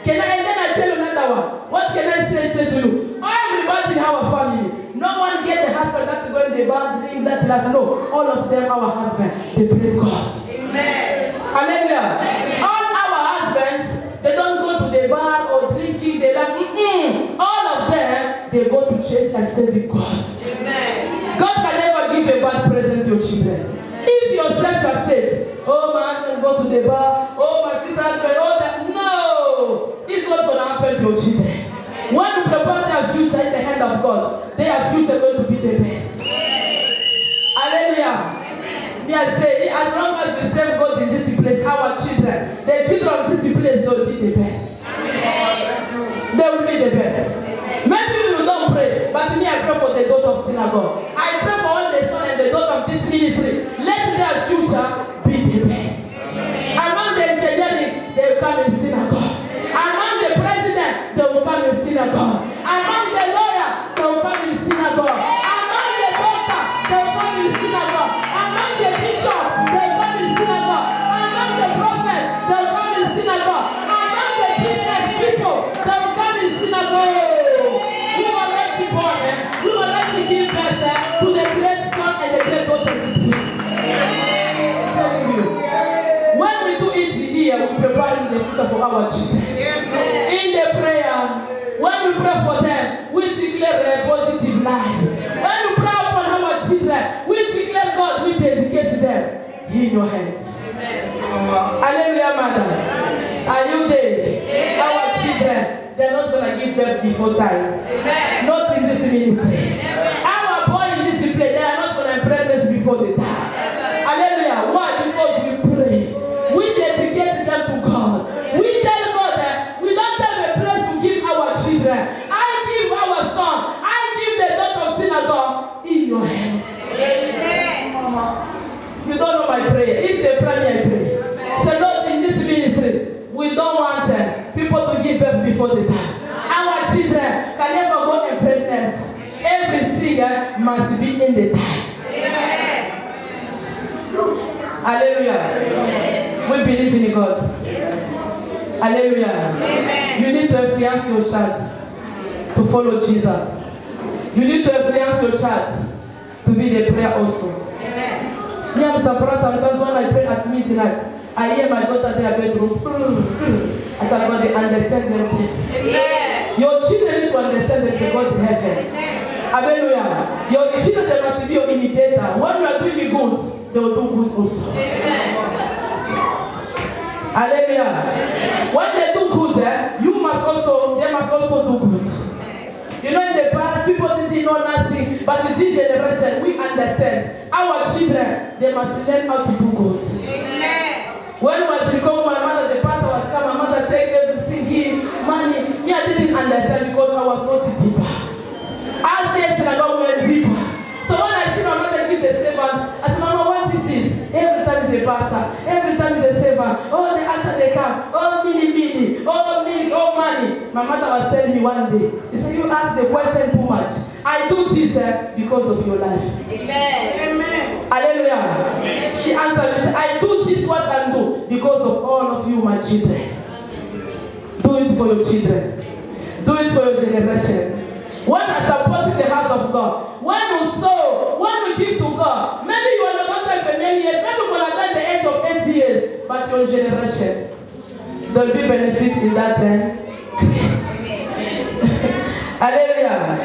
And then I tell you another one. What can I say to you? Everybody in our family. No one get the husband that's going to the band, that's like, no. All of them, our husband, they pray God. Amen. Hallelujah. All our husbands, they don't go to the bar or drinking, they like, all of them, they go to church and serve God. Amen. God can never give a bad present to your children. If yourself are said, oh my husband go to the bar, oh my sister husband, all that, no, it's not going to happen to your children. When you prepare their future in the hand of God, their future is going to be the best. Hallelujah. Me I say, as long as we serve God in this place, our children, the children of this place, they will be the best. They will be the best. Maybe you don't pray, but me I pray for the daughter of synagogue. I pray for all the son and the daughter of this ministry. Let their future be the best. Among the engineering, they will come in synagogue. Among the president, they will come in synagogue. Among the lawyer, they will come in synagogue. Among the doctor, they will come in synagogue. Among the bishop, they will come in synagogue. Among the prophet, they will come in synagogue. Among the business people, they will come in synagogue. We will let you born, we will let you give birth to the great son and the great daughter of this place. I'm telling you. When we do it here, we prepare the future for our children. In the prayer, when we pray for them, we declare a positive life. When we pray upon our children, we declare God, we dedicate them in your hands. Hallelujah, mother. Are you there? Our children, they're not going to give birth before time. Not in this ministry. Our boy in this place, they are not going to impregnate before they die. Hallelujah. Why? Because we pray. We dedicate them to God. We tell God that we don't have a place to give our children. I give our son. I give the daughter of synagogue in your hands. Amen. You don't know my prayer. It's the prayer I pray. So Lord, in this ministry, we don't want people to give birth before they die. Our children can never go and pregnant. Every singer must be in the time. Hallelujah. We believe in God. Hallelujah. Amen. You need to influence your child to follow Jesus. You need to influence your child to be the prayer also. Amen. Me, I'm surprised sometimes when I pray at midnight, I hear my daughter in their bedroom. I said, God, they understand themselves. Amen. Your children need to understand that they go to heaven. Amen. Hallelujah. Your children, they must be your imitator. When you are doing good, they will do good also. Hallelujah. When they do good, they must also do good. You know, in the past, people didn't know nothing, but in this generation, we understand. Our children, they must learn how to do good. Amen. When I was becoming my mother, the pastor was coming, my mother take everything, give money. Me, I didn't understand because I was not deeper. I said, I don't went deeper. So when I see my mother give the servant, I said, Mama, what is this? Every time is a pastor, every time is a servant. Oh, the action they come. Oh, mini, oh, milk, oh, money. My mother was telling me one day, he said, you ask the question too much. I do this because of your life. Amen. Amen. Hallelujah. Amen. She answered me, I do this what I do because of all of you, my children. Do it for your children. Do it for your generation. When I support the house of God, when you sow, when you give to God, maybe you are not there for many years, maybe you will not at the age of 80 years, but your generation, there will be benefits in that grace. Hallelujah.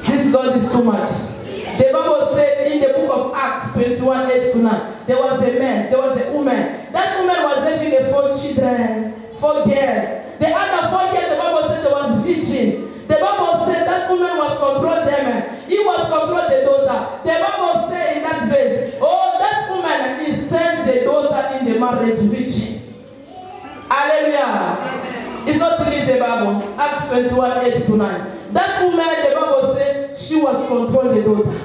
This God is so much. The Bible said in the book of Acts 21, 8-9, there was a man, there was a woman. That woman was having 4 children, 4 girls. The other 4 girls, the Bible said there was virgin. The Bible said that woman was controlled them. He was controlled the daughter. The Bible said in that verse, oh, that woman is sent the daughter in the marriage virgin. Hallelujah. It's not to read the Bible. Acts 21, 8-9. That woman, the Bible said, she was controlled the daughter.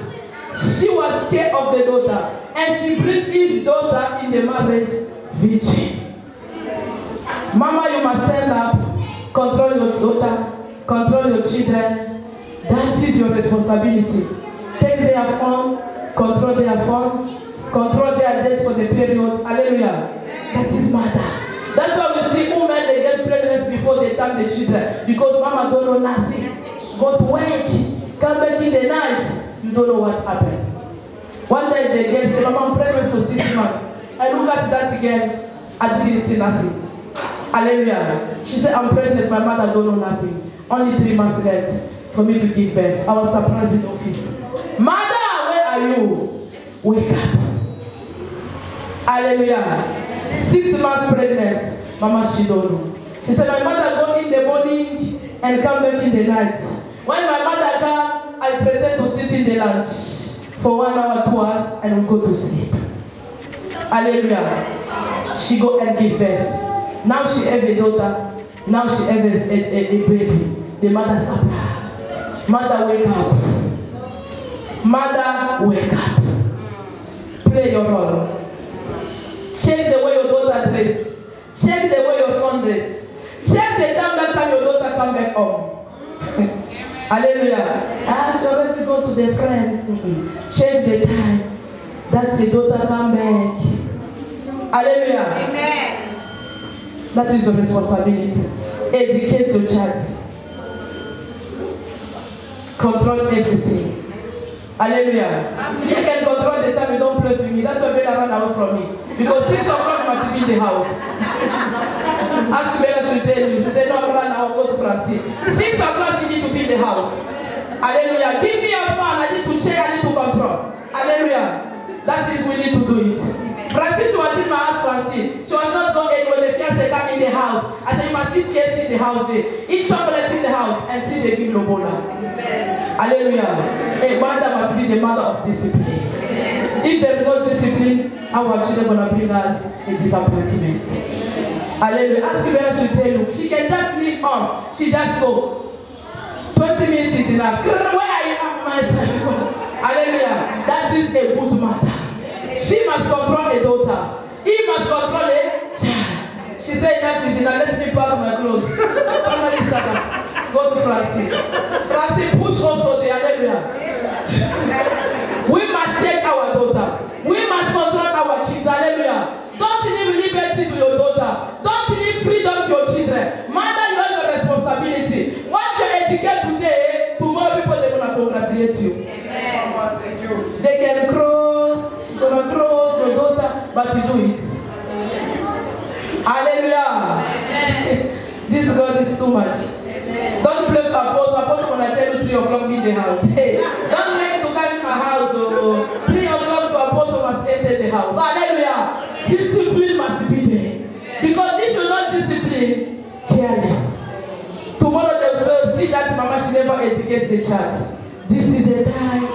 She was scared of the daughter. And she brought his daughter in the marriage virgin. Mama, you must stand up, control your daughter, control your children. That is your responsibility. Take their phone, control their phone, control their dates for the period. Hallelujah. That is matter. That's why we see women, they get pregnant before they time the children. Because mama don't know nothing. Go to work, come back in the night, you don't know what happened. One day they get, say, Mama, I'm pregnant for 6 months. I look at that again, I didn't see nothing. Hallelujah. She said, I'm pregnant, my mother don't know nothing. Only 3 months left for me to give birth. I was surprised in office. Mother, where are you? Wake up. Hallelujah. 6 months pregnant. Mama, she don't know. She said, my mother go in the morning and come back in the night. When my mother come, I pretend to sit in the lunch for 1 hour, 2 hours, and we go to sleep. Hallelujah. She go and give birth. Now she have a daughter. Now she have a baby. The mother surprised. Mother, wake up. Mother, wake up. Play your role. Check the way your daughter dress. Check the way your son dress. Check the time that time your daughter come back home. Hallelujah. She already go to the friends. Check the time that the daughter come back. Hallelujah. Amen. That is your responsibility. Educate your child. Control everything. Hallelujah. You can control the time you don't play with me. That's why Bella run away from me. Because 6 o'clock must be in the house. Ask Bella to tell you. She said, no, I'm run, I'll go to Francine. 6 o'clock she need to be in the house. Hallelujah. Give me your phone. I need to check, I need to control. Hallelujah. That is we need to do it. Francine, she was in my house, Francine. She was not going anywhere. The fiancé come in the house. I said, you must eat KFC in the house there. Eat chocolate in the house and see they give no bonus. Hallelujah. A mother must be the mother of discipline. If there is no discipline, our children are going to bring us a disappointment. Hallelujah. Ask her where she tell you. She can just leave on. She just go. 20 minutes is enough. Where are you at my son? Hallelujah. That is a good mother. She must control a daughter. He must control a child. She said, enough is enough. Let me pack my clothes. Go to Francine. Francine, push also the hallelujah. We must check our daughter. We must control our kids. Hallelujah. Don't leave liberty to your daughter. Don't leave freedom to your children. Mother, you have your responsibility. Once you educate today, tomorrow people are going to congratulate you. Amen. Thank you. They can cross, she's going to cross your daughter, but you do it. Hallelujah. Amen. This God is too much. Amen. Don't play with Apostle. Apostle, when I tell you 3 o'clock in the house. Hey, don't make to come in my house. 3 o'clock to apostle must enter the house. Hallelujah. Discipline must be there. Because if you're not disciplined, careless. Tomorrow they will see that mama she never educates the child. This is the time.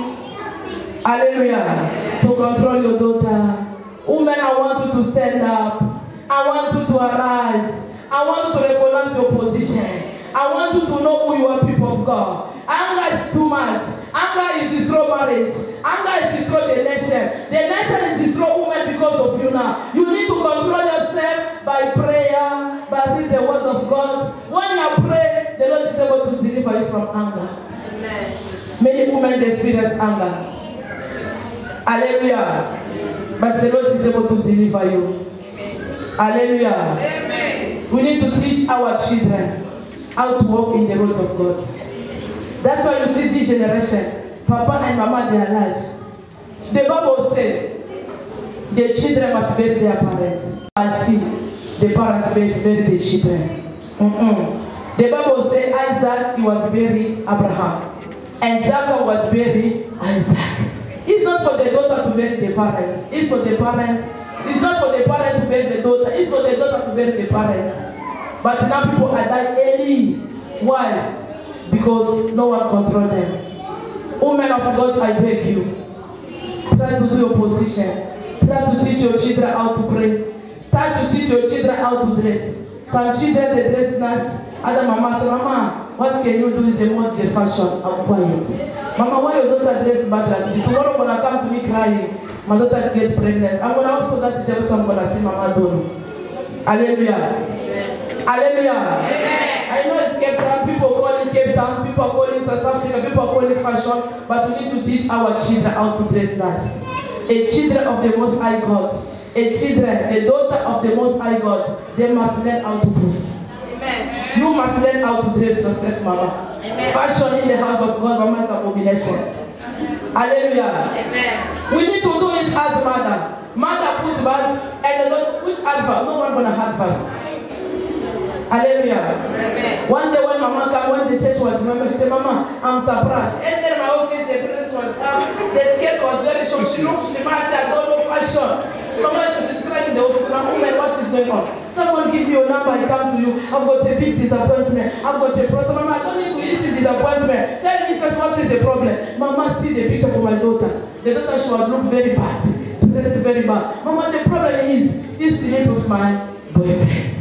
Hallelujah. To control your daughter. Women, I want you to stand up. I want you to arise. I want you to recognize your position. I want you to know who you are, people of God. Anger is too much. Anger is destroy marriage. Anger is destroy the nation. The nation is destroy women because of you now. You need to control yourself by prayer, by reading the word of God. When you pray, the Lord is able to deliver you from anger. Amen. Many women experience anger. Hallelujah. But the Lord is able to deliver you. Hallelujah. Amen. We need to teach our children how to walk in the road of God. That's why you see this generation, Papa and Mama, they are alive. The Bible says the children must bury their parents. I see the parents bury the children. The Bible says Isaac, he was buried Abraham. And Jacob was buried Isaac. It's not for the daughter to bury the parents. It's for the parents. It's not for the parent to bury the daughter. It's for the daughter to bury the parents. But now people are dying early. Why? Because no one controls them. Women of God, I beg you. Try to do your position. Try to teach your children how to pray. Try to teach your children how to dress. Some children, they dress nice. Other mama say, Mama, what can you do? Is a month your fashion. I'm quiet. Mama, why your daughter dress bad like this? Tomorrow when I come to me crying, my daughter gets pregnant. I'm going to also that tell someone I say, Mama, don't. Hallelujah. Hallelujah. I know it's Cape Town. People call it Cape Town. People call it South Africa. People call it fashion. But we need to teach our children how to dress nice. A children of the Most High God. A children, a daughter of the Most High God. They must learn how to dress. Amen. You must learn how to dress yourself, Mama. Amen. Fashion in the house of God, Mama, is abomination. Hallelujah. Amen. We need to do it as mother. Mother puts bags and the Lord which adverse. No one gonna adverse. Hallelujah. Amen. One day when Mama came, when the church was remembered, she said, Mama, I'm surprised. Entered my office, the dress was up, the skirt was very short. She looked smart, I don't know fashion. Someone said she's striking the office. I'm like, what is going on? Someone give me your number, I come to you. I've got a big disappointment. I've got a problem. Mama, I don't need to listen to disappointment. Tell me first what is the problem. Mama, see the picture for my daughter. The daughter, she was look very bad. Dressed very bad. Mama, the problem is sleep with my boyfriend.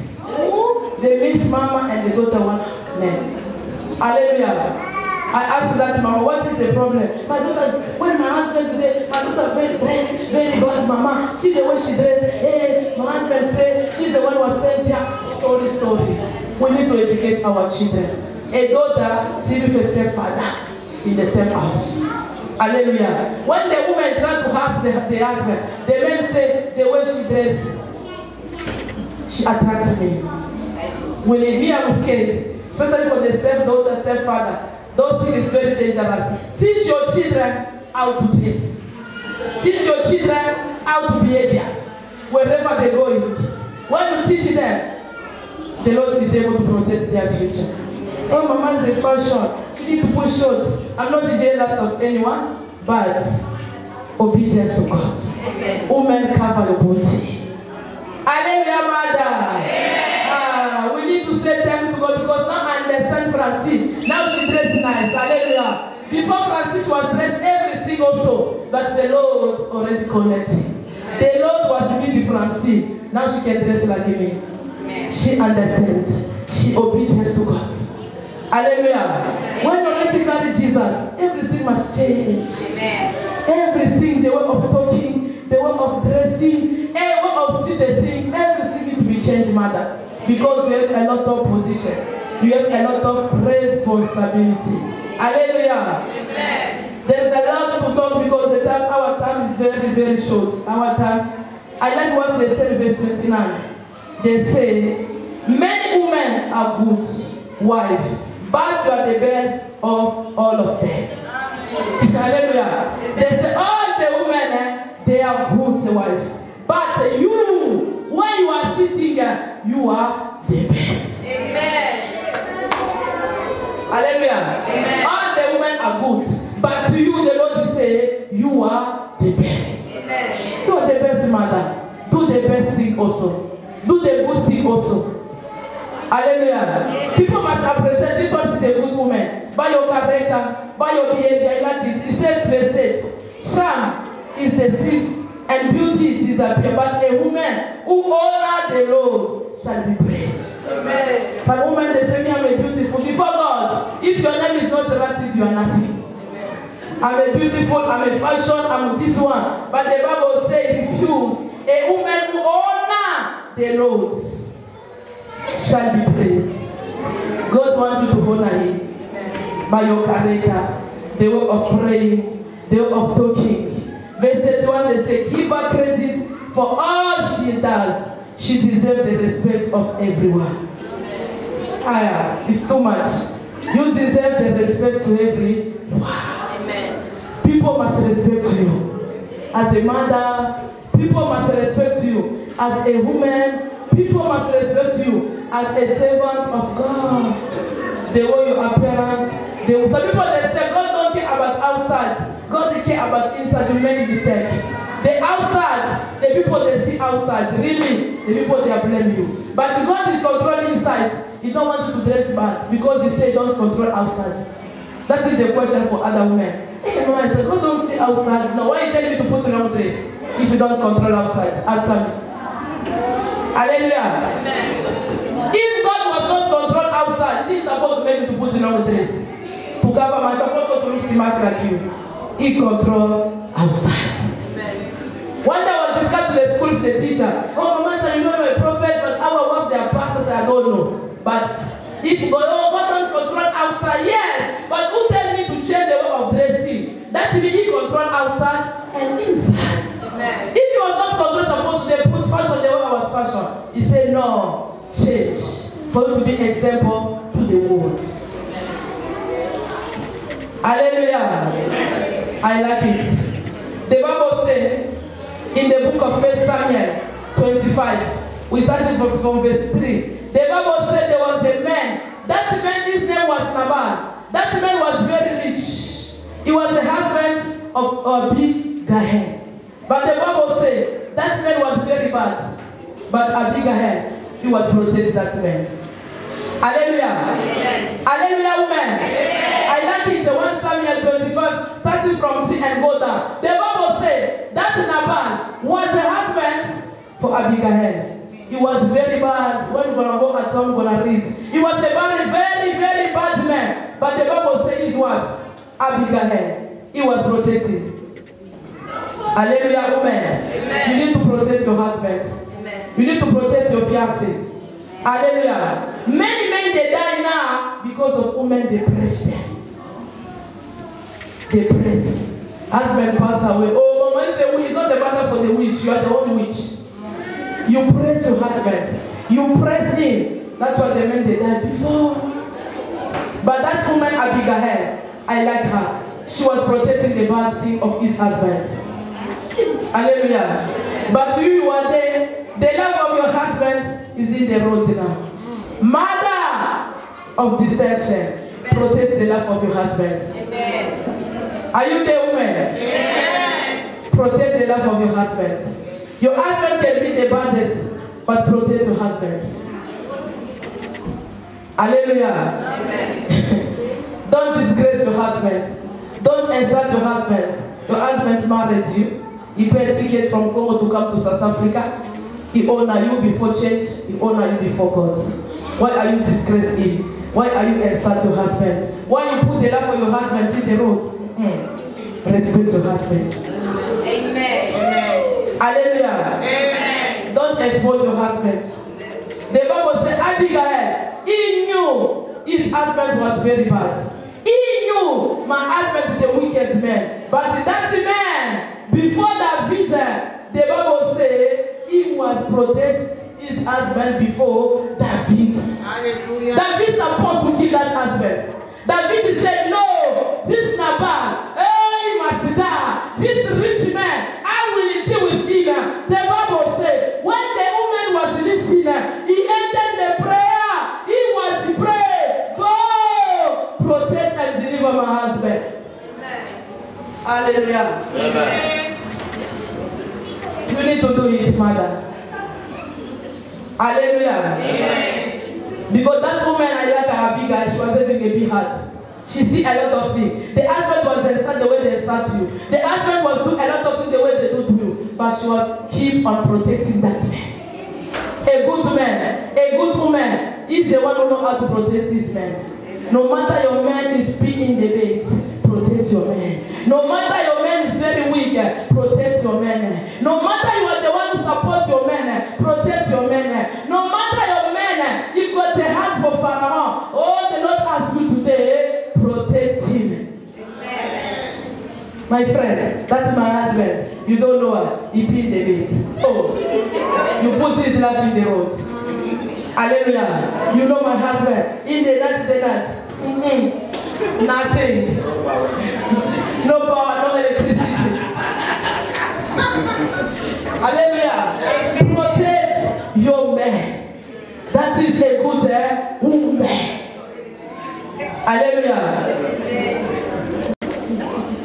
They meet Mama and the daughter one man. Hallelujah. I asked that Mama, what is the problem? My daughter, when my husband today, my daughter very dressed, very bad, Mama. See the way she dressed. Hey, my husband said she's the one who was spent here. Story. We need to educate our children. A daughter see with a stepfather in the same house. Hallelujah. When the woman tried to ask the husband, the man said the way she dressed, she attracts me. When you hear I'm scared, especially for the stepdaughter, stepfather, don't think it's very dangerous. Teach your children how to dress. Teach your children how to behave wherever they go. When you teach them, the Lord is able to protect their future. Oh, Mama is a fashion. She need to put short. I'm not jealous of anyone, but obedience to God. Women cover your body. Hallelujah, mother. We need to say thank to God because now I understand Francine. Now she dressed nice. Hallelujah. Before Francine was dressed everything also, but the Lord already connected. The Lord was with Francine. Now she can dress like me. She understands. She obedience to God. Hallelujah. When you already marry Jesus, everything must change. Everything, the way of talking, the way of dressing, the way of seeing the thing, everything needs to be changed, mother. Because you have a lot of position. You have a lot of responsibility. Hallelujah. Amen. There's a lot to talk because our time is very, very short. Our time. I like what they say in verse 29. They say, many women are good wives, but you are the best of all of them. Hallelujah. They say all the women, they are good wives. But you, when you are sitting here, you are the best. Amen. Hallelujah. Amen. All the women women are good. But to you, the Lord will say, you are the best. Amen. So the best mother. Do the best thing also. Do the good thing also. Hallelujah. People must appreciate this one is a good woman. By your character, by your behavior, like this. He said, present. Shame is the sin and beauty disappear. But a woman who honors the Lord shall be praised. Amen. Some women, they say, I'm a beautiful. Before God, if your name is not relative, you are nothing. I'm a beautiful, I'm a fashion, I'm this one. But the Bible says, refuse. A woman who honors the Lord shall be praised. God wants you to honor Him by your character, the way of praying, the way of talking. Verse 31, they say, give her credit for all she does. She deserves the respect of everyone. It's too much. You deserve the respect to everyone. Amen. People must respect you. As a mother, people must respect you. As a woman, people must respect you. As a servant of God. The way your appearance. Some people they say, God don't care about outside. God don't care about inside. You make mistake. The outside, the people they see outside, really, the people they blame you. But God is controlling inside. He don't want you to dress bad because He said don't control outside. That is the question for other women. Hey, no, I said, God don't see outside. No, why you tell me to put on dress if you don't control outside? Answer me. Hallelujah. Amen. If God was not control outside, He is supposed to make you to put on dress. To cover my supposed to look smart like you. He control outside. One day I was discussing to the school with the teacher. Oh, Mama said, you know you're a prophet, but our work their pastors, I don't know. But if God don't control outside, yes. But who tells me to change the way of dressing? That means He control outside and inside. Amen. If He was not control, supposed to put fashion the way I was fashion. He said, no, change. For you to be example to the world. Hallelujah. Amen. I like it. The Bible says, in the book of 1 Samuel 25, we started from verse 3. The Bible said there was a man. That man, his name was Nabal. That man was very rich. He was the husband of Abigail. But the Bible said that man was very bad. But Abigail, he was protected that man. Hallelujah. Amen. Hallelujah, woman. Amen. I like it. The 1 Samuel 25, starting from 3 and go down. The Bible said that Nabal was the husband for Abigail. He was very bad. When we're going to go at home, we're going to read. He was a very, very, very bad man. But the Bible says his what? Abigail. He was protected. Hallelujah, woman. Amen. You need to protect your husband. Amen. You need to protect your fiancé. Hallelujah. Many men they die now because of women depression. Depressed. Husband pass away. Oh, Mama is a witch. It's not the matter for the witch. You are the only witch. You praise your husband. You praise him. That's what the men they died before. But that woman Abigail, I like her. She was protecting the bad thing of his husband. Hallelujah. But you are there. The love of your husband is in the road now. Mother of deception, protect the love of your husband. Amen. Are you there, woman? Amen. Protect the love of your husband. Your husband can be the baddest, but protect your husband. Hallelujah. Amen. Don't disgrace your husband. Don't insult your husband. Your husband married you. He paid tickets from Congo to come to South Africa. He honor you before church. He honor you before God. Why are you disgracing him? Why are you insult your husband? Why you put the love for your husband in the road? Respect your husband. Amen. Amen. Hallelujah. Amen. Don't expose your husband. The Bible says Abigail, he knew his husband was very bad. He knew my husband is a wicked man. But that man, before David, the Bible says he was protect his husband before David. Hallelujah. David supposed to kill that husband. David said, no, this Nabal, hey, Masida, this rich man, I will deal with him. The Bible said, when the woman was listening, he ended the prayer. He was praying, go, protect and deliver my husband. Hallelujah. Amen. You need to do it, mother. Hallelujah. Amen. Because that woman I like her big eyes, she was having a big heart. She see a lot of things. The husband was insert the way they insert you. The husband was doing a lot of things the way they do to you. But she was keep on protecting that man. A good woman is the one who knows how to protect his man. No matter your man is being the bait, protect your man. No matter your man is very weak, protect your man. No matter you are the one who supports your man, protect your man. No matter your man, you've got the heart for Pharaoh. Oh, the Lord asks you today, protect him. Amen. My friend, that's my husband. You don't know her. He pinned the bait. Oh, you put his life in the road. Hallelujah. You know my husband. In the night. Nothing. No power, no electricity. Hallelujah. Protect your man. That is a good woman. Hallelujah.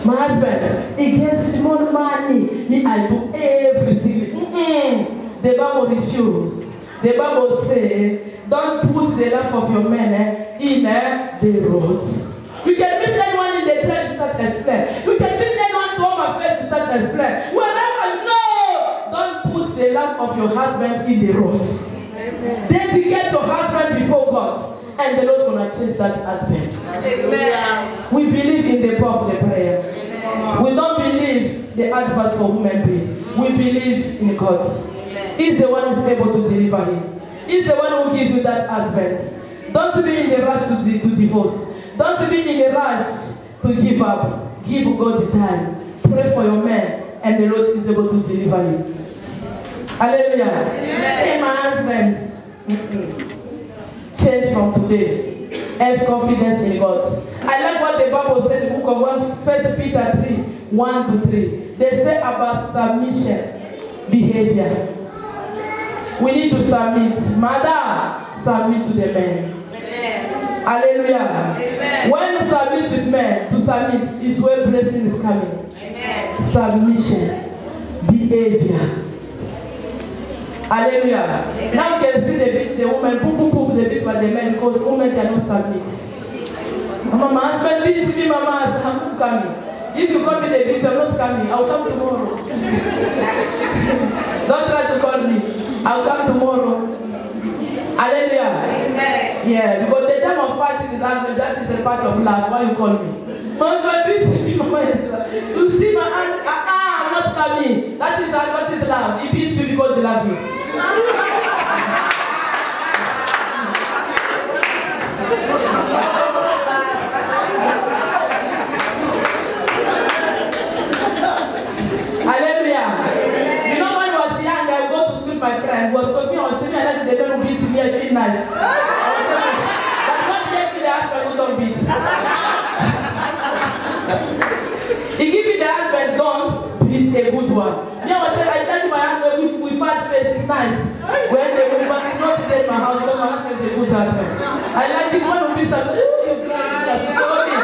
My husband, he gets small money. Me, I do everything. The Bible refuse. The Bible says, don't put the life of your man in the road. You can meet anyone in the church to start explain. You can meet anyone to over face to start explain. Wherever, no! Don't put the life of your husband in the road. Dedicate your husband before God. And the Lord will change that aspect. Amen. We believe in the power of the prayer. We don't believe the advice for human beings. We believe in God. He's the one who is able to deliver him. He's the one who gives you that husband. Don't be in a rush to divorce. Don't be in a rush to give up. Give God time. Pray for your man, and the Lord is able to deliver him. Hallelujah. Hey, my husband. Change from today. Have confidence in God. I like what the Bible said in the book of 1 Peter 3, 1-3. They say about submission behavior. We need to submit. Mother, submit to the man. Amen. Hallelujah. Amen. When you submit with men, to submit is where blessing is coming. Amen. Submission behavior. Hallelujah. Amen. Now you can see the bit, the woman, the bit by the men because women cannot submit. Mama, husband, beat me, mama, I'm not coming. If you call me the bitch, I'm not coming. I'll come tomorrow. Don't try to call me. I'll come tomorrow. Hallelujah. Amen. Yeah, because the time of fighting is husband, that is a part of life. Why you call me? Husband, beat me, mama. You see my aunt, I'm not coming. That is what is love. He beats you because he loves you. Hallelujah. You know when I was young, I go to school with my friend. He was talking on senior level, they don't beat me, I feel nice. But not yet the husband who don't beat. He give me the husband, don't beat a good one. I tell you my husband, we fight face, it's nice. When the woman is not in my house, but my husband is a good husband. I like it when we beat something. You cry, that's so okay.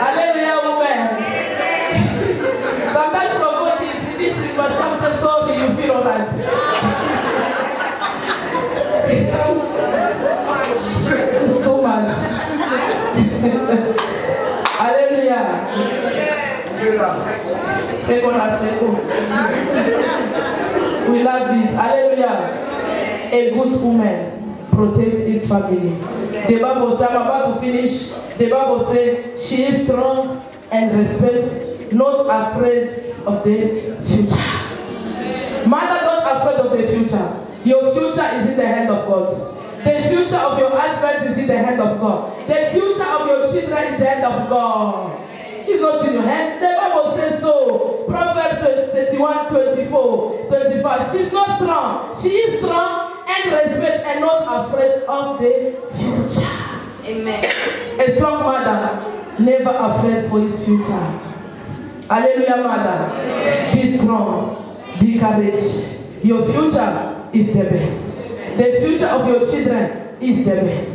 Hallelujah, woman. Sometimes provoke it, beats it, but some say sorry, you feel alright. So much. Hallelujah. Second. We love it. Hallelujah. A good woman protects his family. The Bible says, I'm about to finish. The Bible says she is strong and respects, not afraid of the future. Mother, not afraid of the future. Your future is in the hand of God. The future of your husband is in the hand of God. The future of your children is in the hand of God. It's not in your hand. The Bible says so. Proverbs 31:24-25. She's not strong. She is strong and respect and not afraid of the future. Amen. A strong mother, never afraid for his future. Hallelujah, mother. Amen. Be strong. Be courageous. Your future is the best. The future of your children is the best.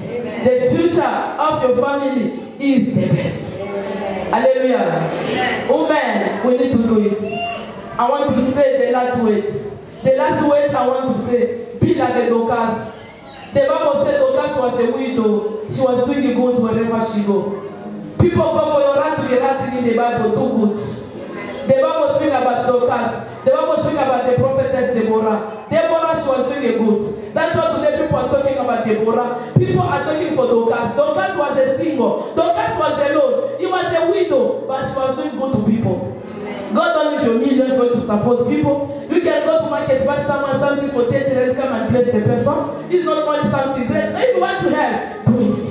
The future of your family is the best. Hallelujah. Amen. We need to do it. I want to say the last word. The last word I want to say, be like a Dorcas. The Bible said Dorcas was a widow. She was doing good wherever she go. People go for your right to be writing in the Bible, do good. The Bible speaks about Dorcas. The Bible speaks about the prophetess Deborah. Deborah, she was doing a good. That's what today people are talking about Deborah. People are talking for Dorcas. Dorcas was a single. Dorcas was alone. He was a widow, but she was doing good to people. God don't need your million for you to support people. You can go to market, buy someone something for 30 rents, come and bless the person. It's not only something great. If you want to help, do it.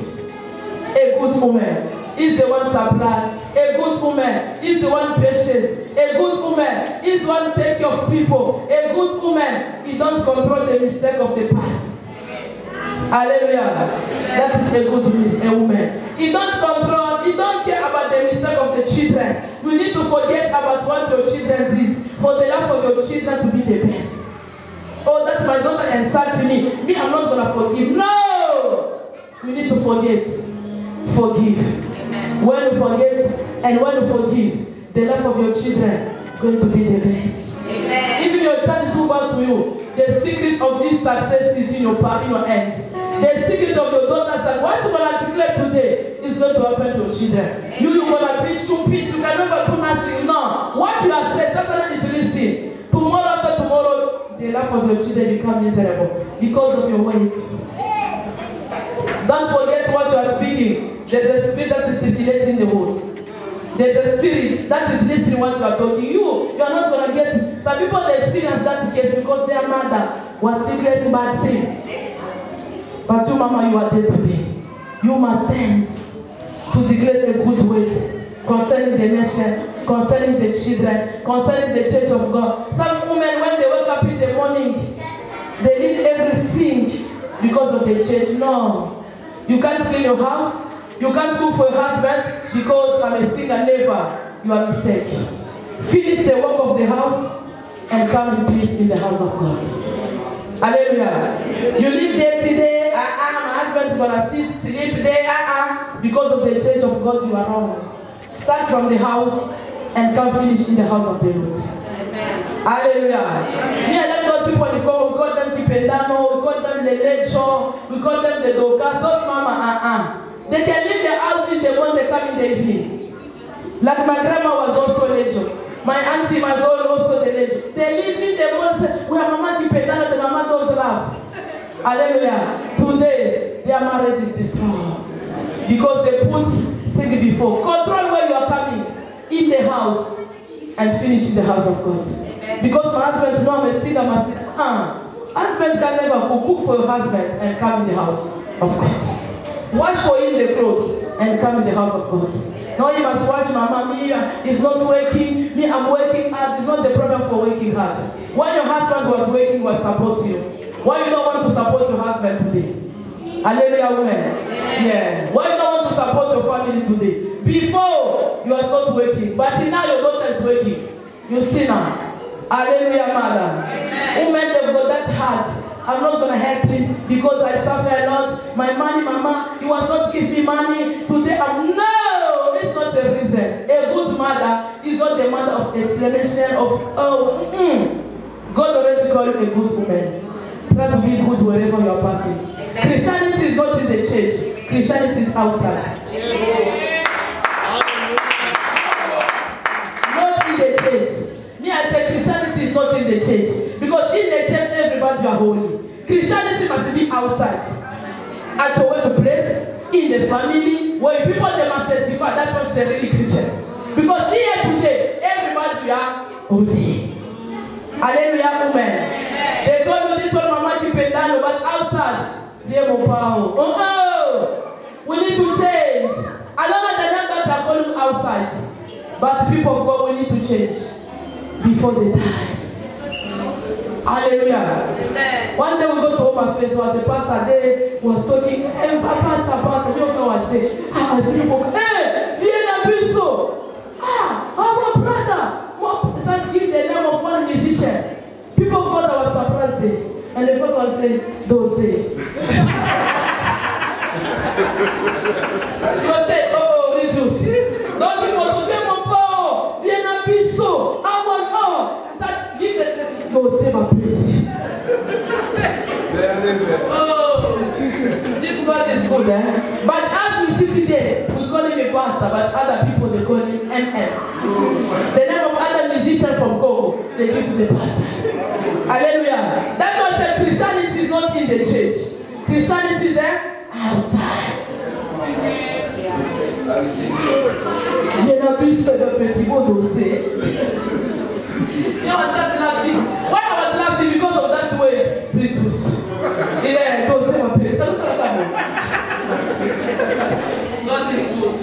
A good woman is the one supply. A good woman is the one patient. A good woman is one take care of people. A good woman, he don't control the mistake of the past. Hallelujah. That is a good woman. He don't control, he don't care about the mistake of the children. You need to forget about what your children did for the life of your children to be the best. Oh, that's my daughter insulting me. Me, I'm not going to forgive. No! You need to forget. Forgive. When you forget and when you forgive, the life of your children is going to be the best. Amen. Even your child do back to you, the secret of this success is in your hands. The secret of your daughter's and what you will articulate today is going to happen to your children. You will be stupid, you can never do nothing. No. What you have said, Satan is listening. Tomorrow after tomorrow, the life of your children become miserable because of your ways. Don't forget what you are speaking. There's a spirit that is circulating the world. There's a spirit that is listening what you are talking. You are not going to get. Some people they experience that case because their mother was declaring bad thing. But you, Mama, you are dead today. You must stand to declare a good word concerning the nation, concerning the children, concerning the church of God. Some women, when they wake up in the morning, they need everything because of the church. No. You can't clean your house. You can't cook for your husband because I'm a single neighbor. You are mistaken. Finish the work of the house and come in peace in the house of God. Hallelujah. You live there today. My husband's gonna sleep there. Because of the church of God, you are wrong. Start from the house and come finish in the house of the Lord. Hallelujah. Me and let those people we call them Pipendano, we call them Lelecho, we call them the Dorcas. Those mama, they can leave the house in the morning, they come in the evening. Like my grandma was also Lejo. My auntie was also the Lejo. They leave in the morning, say, we are Mama Dipendana, the Mama does love. Hallelujah. Today, their marriage is destroyed. Because they put sing before. Control where you are coming. In the house. And finish in the house of God. Because my husband, I'm a singer, husband can never cook for your husband and come in the house of God. Wash for him the clothes and come in the house of God. No, you must wash Mama. Me, it's not working. Me, I'm working hard. It's not the problem for working hard. When your husband was working, was support you. Why you don't want to support your husband today? Hallelujah, women. Yeah. Why you don't want to support your family today? Before, you are not working. But now your daughter is working. You see now. Hallelujah, mother. Women, they've got that heart. I'm not going to help him because I suffer a lot. My money, Mama, he was not giving me money. Today, no, it's not the reason. A good mother is not the mother of explanation of, God already called you a good woman. Try to be good wherever you are passing. Christianity is not in the church. Christianity is outside. Not in the church. Me, I said Christianity is not in the church. Because in the church, everybody are holy. Christianity must be outside. At your workplace, in the family, where people they must testify that's what they're really Christian. Because here today, everybody are holy. Hallelujah, women. They don't do this one, Mama Dipendano, but outside, they're more powerful. Oh, we need to change. I don't know that are calling outside. But people of God, we need to change before they die. Hallelujah. Amen. One day we go to Home Affairs, there was a pastor there who was talking, hey, pastor, you also was saying, I see people, hey, Vienna Biso, our brother, starts giving the name of one musician. People thought I was surprised there. And the pastor was saying, don't say. You will say, oh, reduce. Those people say, mon pauvre, viens à Piso. I want all. Start, give the, no, say my praise. Oh, this God is good, eh? But as we sit today, we call him a pastor, but other people, they call him MM. The name of other musician from Congo, they give to the pastor. Hallelujah. That's why I said Christianity is not in the church. Christianity is outside. You know, please for the petit mot say. You know, I started laughing. Why I was laughing? Because of that word, Brutus. Yeah, don't say my place. Don't say that. God is good.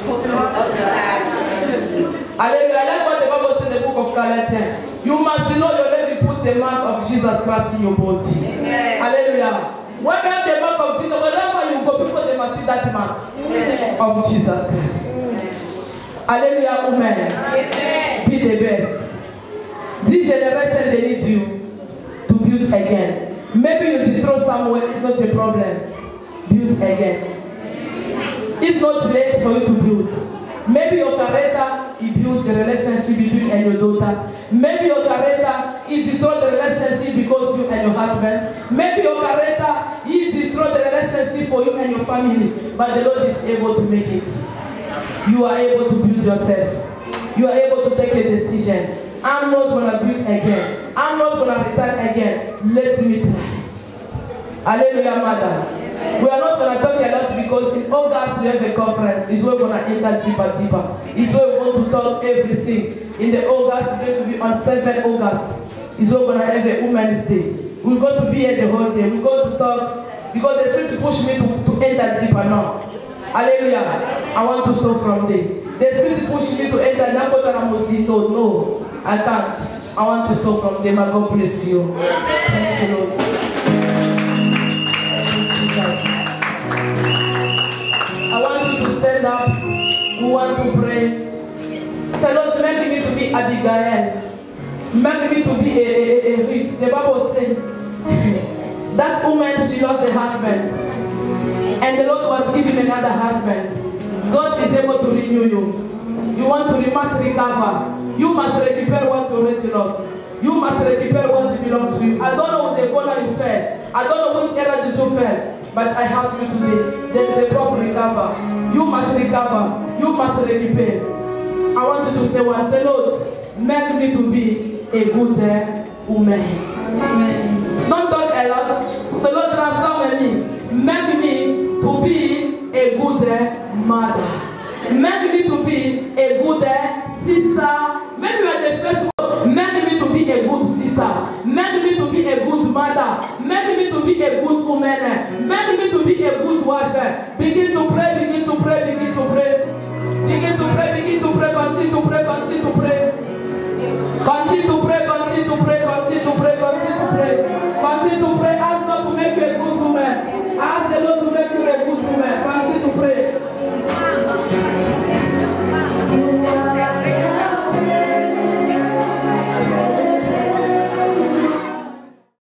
Hallelujah. I like what the Bible says in the book of Galatians. You must know you already put the mark of Jesus Christ in your body. Amen. Hallelujah. When you have the mark of Jesus, wherever you go, people they must see that mark of Jesus Christ. Hallelujah. Amen. Be the best. This generation, they need you to build again. Maybe you destroy somewhere, it's not a problem. Build again. It's not late for you to build. Maybe your character, it builds a relationship between you and your daughter. Maybe your character, it destroys the relationship because you and your husband. Maybe your character, it destroys the relationship for you and your family. But the Lord is able to make it. You are able to build yourself. You are able to take a decision. I'm not going to build again. I'm not going to retire again. Let me try. Hallelujah, mother. We are not going to talk a lot because in August we have a conference. It's where we're going to enter deeper. It's where we want to talk everything. In the August, it's going to be on 7 August. It's where we're going to have a Women's Day. We're going to be here the whole day. We're going to talk because they're trying to push me to enter deeper now. Hallelujah. I want to stop from there. They're trying to push me to enter Nakotaramusito. No, I can't. I want to stop from them. God bless you. Thank you, Lord. I want you to stand up. We want to pray. Say, Lord, make me to be Abigail. Make me to be a Ruth. The Bible says that woman, she lost the husband. And the Lord was giving another husband. God is able to renew you. You want to must recover. You must recuperate what you already lost. You must recuperate what belongs to you. I don't know the corner you fell. I don't know which area you fell. But I ask you today, there is a proper recover. You must recover. You must recuperate. I want you to say one. Say, Lord, make me to be a good woman. Amen. Don't talk a lot. Say, Lord, transform me. Make me to be a good mother. Make me to be a good sister. Make me the first one. Make me to be a good sister. Make me to be a good mother. Make me to be a good woman. Make me to be a good wife. Begin to pray, begin to pray, begin to pray. Begin to pray, begin to pray, continue to pray, continue to pray. Continue to pray, continue to pray, continue to pray, continue to pray. Continue to pray. Ask God to make you a good woman. Ask the Lord to make you a good woman. Continue to pray.